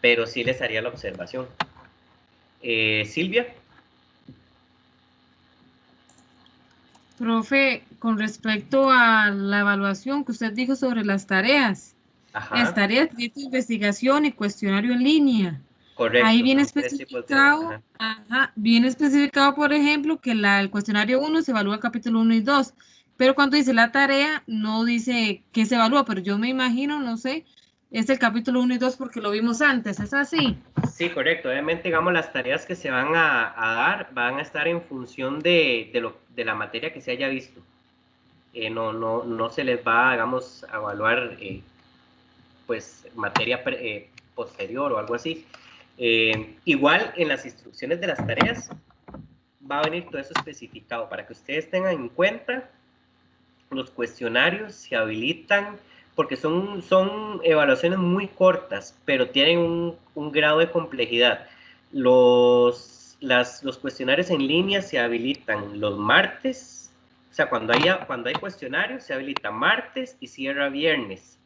pero sí les haría la observación. Silvia. Profe, con respecto a la evaluación que usted dijo sobre las tareas, Ajá. las tareas de investigación y cuestionario en línea. Correcto. Ahí viene especificado, viene especificado, por ejemplo, que el cuestionario 1 se evalúa el capítulo 1 y 2, pero cuando dice la tarea no dice qué se evalúa, pero yo me imagino, no sé, es el capítulo 1 y 2 porque lo vimos antes, ¿es así? Sí, correcto. Obviamente, digamos, las tareas que se van a dar van a estar en función de la materia que se haya visto. No se les va, digamos, a evaluar pues materia posterior o algo así. Igual en las instrucciones de las tareas va a venir todo eso especificado para que ustedes tengan en cuenta. Los cuestionarios se habilitan porque son evaluaciones muy cortas, pero tienen un grado de complejidad. Los cuestionarios en línea se habilitan los martes, o sea, cuando hay cuestionarios se habilita martes y cierra viernes.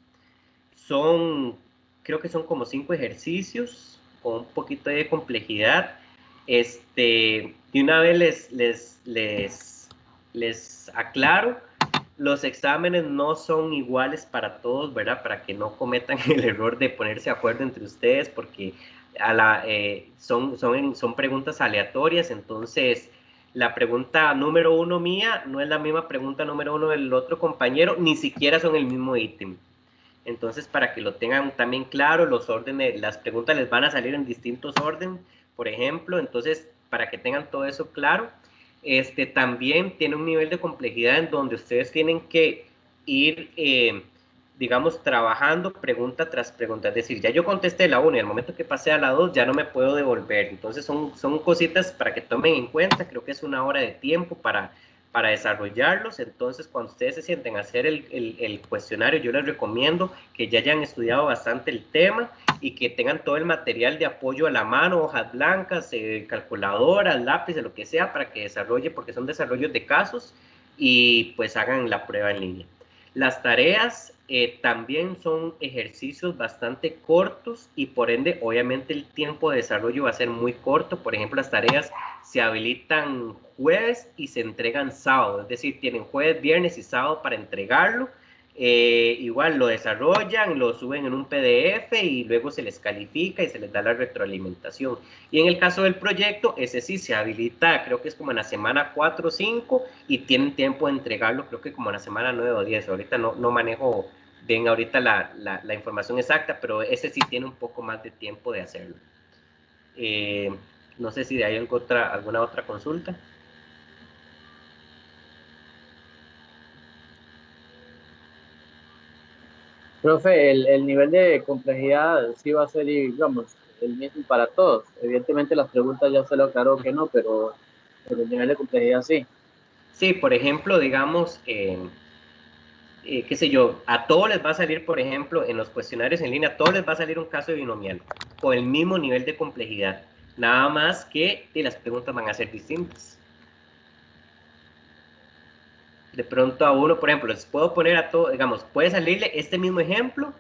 Creo que son como 5 ejercicios con un poquito de complejidad. De una vez les aclaro, los exámenes no son iguales para todos, ¿verdad? Para que no cometan el error de ponerse de acuerdo entre ustedes, porque son preguntas aleatorias, entonces la pregunta número 1 mía no es la misma pregunta número 1 del otro compañero, ni siquiera son el mismo ítem. Entonces, para que lo tengan también claro, los órdenes, las preguntas les van a salir en distintos órdenes, por ejemplo, entonces, para que tengan todo eso claro, también tiene un nivel de complejidad en donde ustedes tienen que ir, digamos, trabajando pregunta tras pregunta. Es decir, ya yo contesté la 1 y al momento que pasé a la 2 ya no me puedo devolver. Entonces, son cositas para que tomen en cuenta. Creo que es una hora de tiempo para desarrollarlos. Entonces, cuando ustedes se sienten a hacer el cuestionario, yo les recomiendo que ya hayan estudiado bastante el tema y que tengan todo el material de apoyo a la mano, hojas blancas, calculadoras, lápices, lo que sea, para que desarrolle, porque son desarrollos de casos y pues hagan la prueba en línea. Las tareas también son ejercicios bastante cortos y por ende, obviamente, el tiempo de desarrollo va a ser muy corto. Por ejemplo, las tareas se habilitan jueves y se entregan sábado, es decir, tienen jueves, viernes y sábado para entregarlo. Igual lo desarrollan, lo suben en un PDF y luego se les califica y se les da la retroalimentación. Y en el caso del proyecto, ese sí se habilita, creo que es como en la semana 4 o 5 y tienen tiempo de entregarlo, creo que como en la semana 9 o 10. Ahorita no manejo bien ahorita la información exacta, pero ese sí tiene un poco más de tiempo de hacerlo. No sé si hay alguna otra consulta. Profe, el nivel de complejidad sí va a ser, digamos, el mismo para todos. Evidentemente las preguntas ya se lo aclaró que no, pero el nivel de complejidad sí. Sí, por ejemplo, digamos, qué sé yo, a todos les va a salir, por ejemplo, en los cuestionarios en línea, a todos les va a salir un caso de binomial con el mismo nivel de complejidad. Nada más que las preguntas van a ser distintas. De pronto a uno, por ejemplo, les puedo poner a todo, digamos, puede salirle este mismo ejemplo,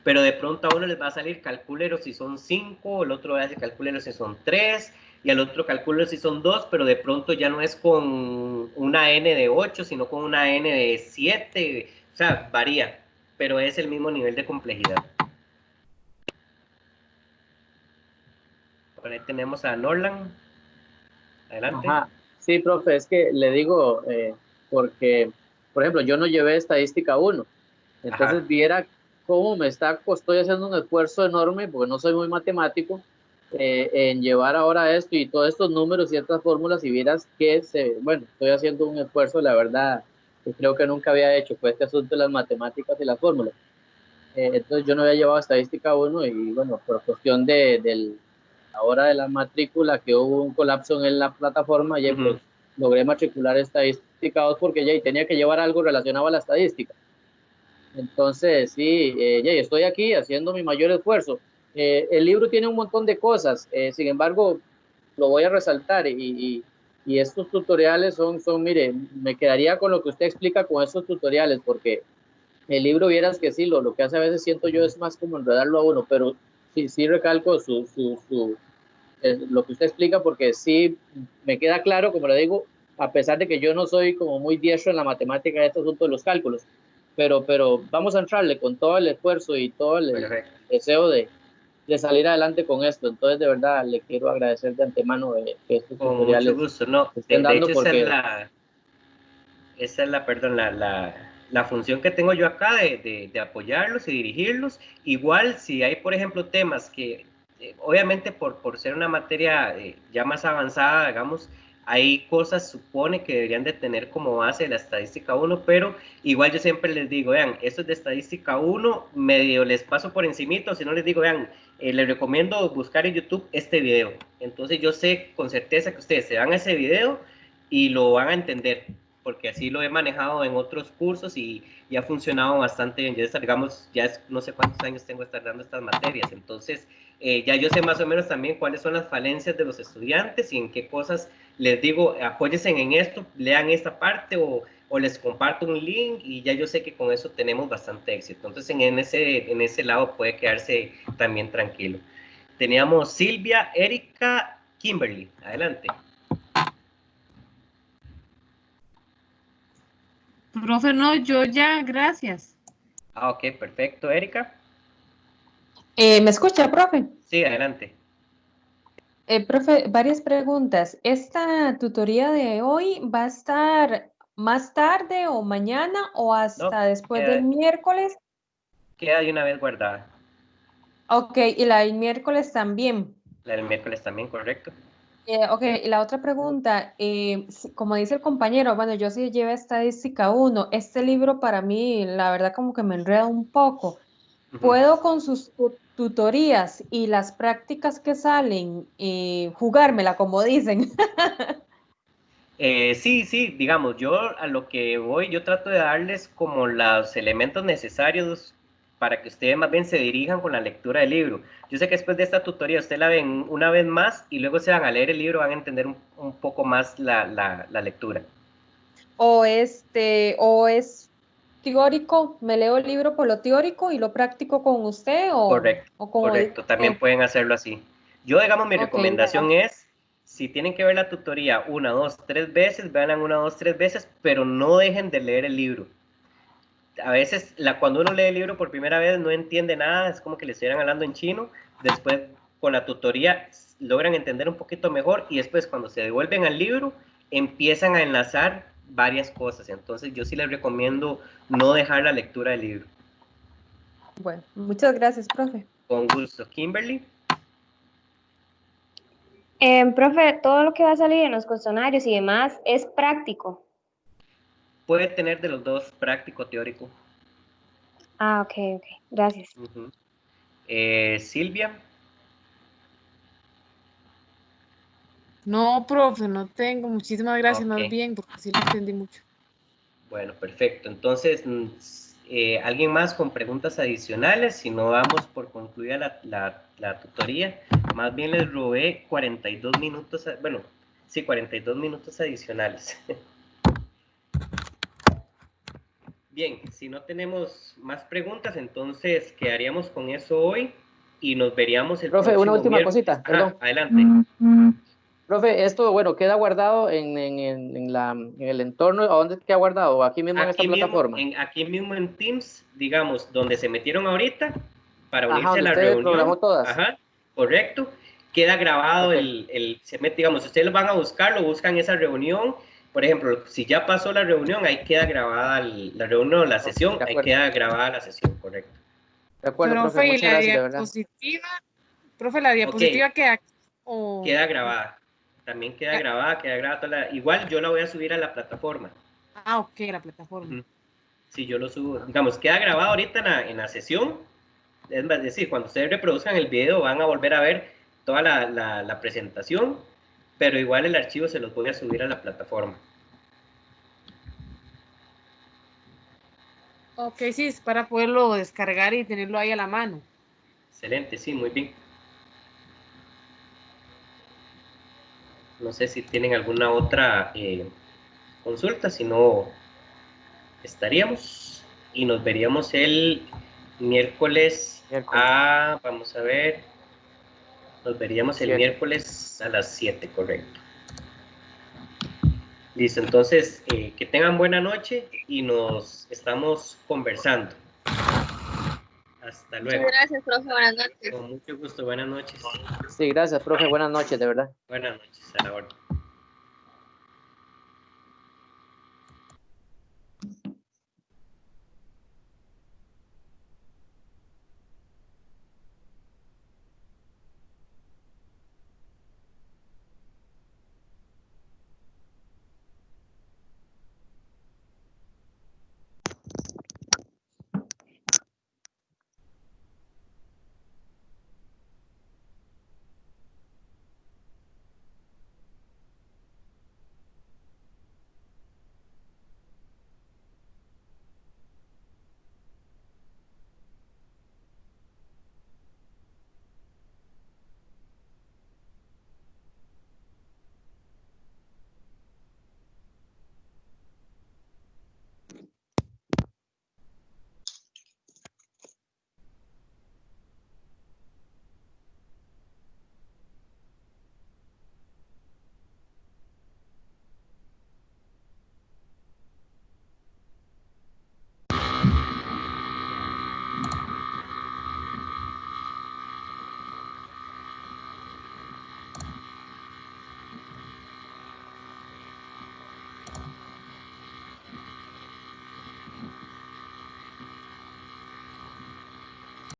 pero de pronto a uno les va a salir calcúlero si son 5, el otro hace calcúlero si son 3, y al otro calcúlero si son 2, pero de pronto ya no es con una n de 8, sino con una n de 7, o sea, varía, pero es el mismo nivel de complejidad. Por ahí tenemos a Norland. Adelante. Ajá. Sí, profe, es que le digo, porque, por ejemplo, yo no llevé estadística 1, entonces Ajá. viera cómo estoy haciendo un esfuerzo enorme, porque no soy muy matemático, en llevar ahora esto y todos estos números y estas fórmulas, y vieras que, bueno, estoy haciendo un esfuerzo, la verdad, que creo que nunca había hecho, pues este asunto de las matemáticas y las fórmulas. Entonces yo no había llevado estadística 1 y bueno, por cuestión ahora de la matrícula, que hubo un colapso en la plataforma, ya pues logré matricular estadística 2 porque ya tenía que llevar algo relacionado a la estadística. Entonces, sí, ya estoy aquí haciendo mi mayor esfuerzo. El libro tiene un montón de cosas, sin embargo, lo voy a resaltar y estos tutoriales mire, me quedaría con lo que usted explica con estos tutoriales, porque el libro, vieras que sí, lo que hace a veces siento yo es más como enredarlo a uno, pero sí recalco lo que usted explica, porque sí me queda claro, como le digo, a pesar de que yo no soy como muy diestro en la matemática de este asunto de los cálculos, pero vamos a entrarle con todo el esfuerzo y todo el deseo de salir adelante con esto. Entonces, de verdad, le quiero agradecer de antemano que estos Con tutoriales mucho gusto, no. estén De dando hecho, porque... perdón, la función que tengo yo acá de apoyarlos y dirigirlos. Igual, si hay, por ejemplo, temas que, obviamente, por ser una materia ya más avanzada, digamos, hay cosas, supone que deberían de tener como base la estadística 1, pero igual yo siempre les digo, vean, esto es de estadística 1, medio les paso por encimito, si no les digo, vean, les recomiendo buscar en YouTube este video. Entonces yo sé con certeza que ustedes se van a ese video y lo van a entender, porque así lo he manejado en otros cursos y ha funcionado bastante bien. Ya digamos, no sé cuántos años tengo de estar dando estas materias, entonces ya yo sé más o menos también cuáles son las falencias de los estudiantes y en qué cosas les digo, apóyense en esto, lean esta parte o les comparto un link y ya yo sé que con eso tenemos bastante éxito. Entonces en ese lado puede quedarse también tranquilo. Teníamos Silvia, Erika, Kimberly. Adelante. Profe, no, yo ya, gracias. Ok, perfecto. Erika. ¿Me escucha, profe? Sí, adelante. Profe, varias preguntas. ¿Esta tutoría de hoy va a estar más tarde o mañana o hasta después del miércoles? Queda de una vez guardada. Ok, y la del miércoles también. La del miércoles también, correcto. Ok, y la otra pregunta, como dice el compañero, bueno, yo sí llevé estadística 1, este libro para mí, la verdad, como que me enreda un poco. ¿Puedo con sus tutorías y las prácticas que salen jugármela, como dicen? Sí, digamos, yo a lo que voy, yo trato de darles como los elementos necesarios para que ustedes más bien se dirijan con la lectura del libro. Yo sé que después de esta tutoría ustedes la ven una vez más y luego se van a leer el libro, van a entender un poco más la lectura. O es teórico, me leo el libro por lo teórico y lo práctico con usted o Correcto, o como correcto, también pueden hacerlo así. Yo, digamos, mi Ok, recomendación es, si tienen que ver la tutoría 1, 2, 3 veces, veanla 1, 2, 3 veces, pero no dejen de leer el libro. A veces, cuando uno lee el libro por primera vez no entiende nada, es como que le estuvieran hablando en chino, después con la tutoría logran entender un poquito mejor y después cuando se devuelven al libro empiezan a enlazar varias cosas. Entonces yo sí les recomiendo no dejar la lectura del libro. bueno, muchas gracias, profe. Con gusto. Kimberly. Profe, todo lo que va a salir en los cuestionarios y demás es práctico. Puede tener de los dos, práctico, teórico. Ah, ok, gracias. Silvia. No, profe, no tengo. Muchísimas gracias, Ok. más bien, porque sí lo entendí mucho. Bueno, perfecto. Entonces, ¿alguien más con preguntas adicionales? Si no, vamos por concluida la tutoría. Más bien les robé 42 minutos, bueno, sí, 42 minutos adicionales. Bien, si no tenemos más preguntas, entonces quedaríamos con eso hoy y nos veríamos el Profe, próximo una última miércoles. cosita, perdón. Adelante. Profe, esto, bueno, queda guardado en el entorno. ¿A dónde queda guardado? ¿Aquí mismo en esta plataforma? Aquí mismo en Teams, digamos, donde se metieron ahorita para unirse Ajá, a donde la usted reunión. programó todas. Ajá, correcto. Queda grabado Ok. se mete, digamos, si ustedes lo van a buscar, lo buscan esa reunión. Por ejemplo, si ya pasó la reunión, ahí queda grabada la reunión, la sesión, de ahí acuerdo. queda grabada la sesión, correcto. De acuerdo, profe, Profe, ¿y muchas la gracias, de verdad. diapositiva? Profe, ¿la diapositiva queda aquí o...? Queda grabada. También queda grabada toda igual yo la voy a subir a la plataforma. Ah, ok, la plataforma. Si yo lo subo, digamos, queda grabado ahorita en la sesión. Es decir, cuando ustedes reproduzcan el video van a volver a ver toda la presentación, pero igual el archivo se los voy a subir a la plataforma. Ok, sí, es para poderlo descargar y tenerlo ahí a la mano. Excelente, sí, muy bien. No sé si tienen alguna otra consulta, si no, estaríamos y nos veríamos el miércoles. Vamos a ver, nos veríamos el miércoles a las 7, correcto. Listo, entonces que tengan buena noche y nos estamos conversando. Hasta luego. Muchas gracias, profe. Buenas noches. Con mucho gusto, buenas noches. Sí, gracias, profe. Buenas noches, de verdad. Buenas noches, a la orden.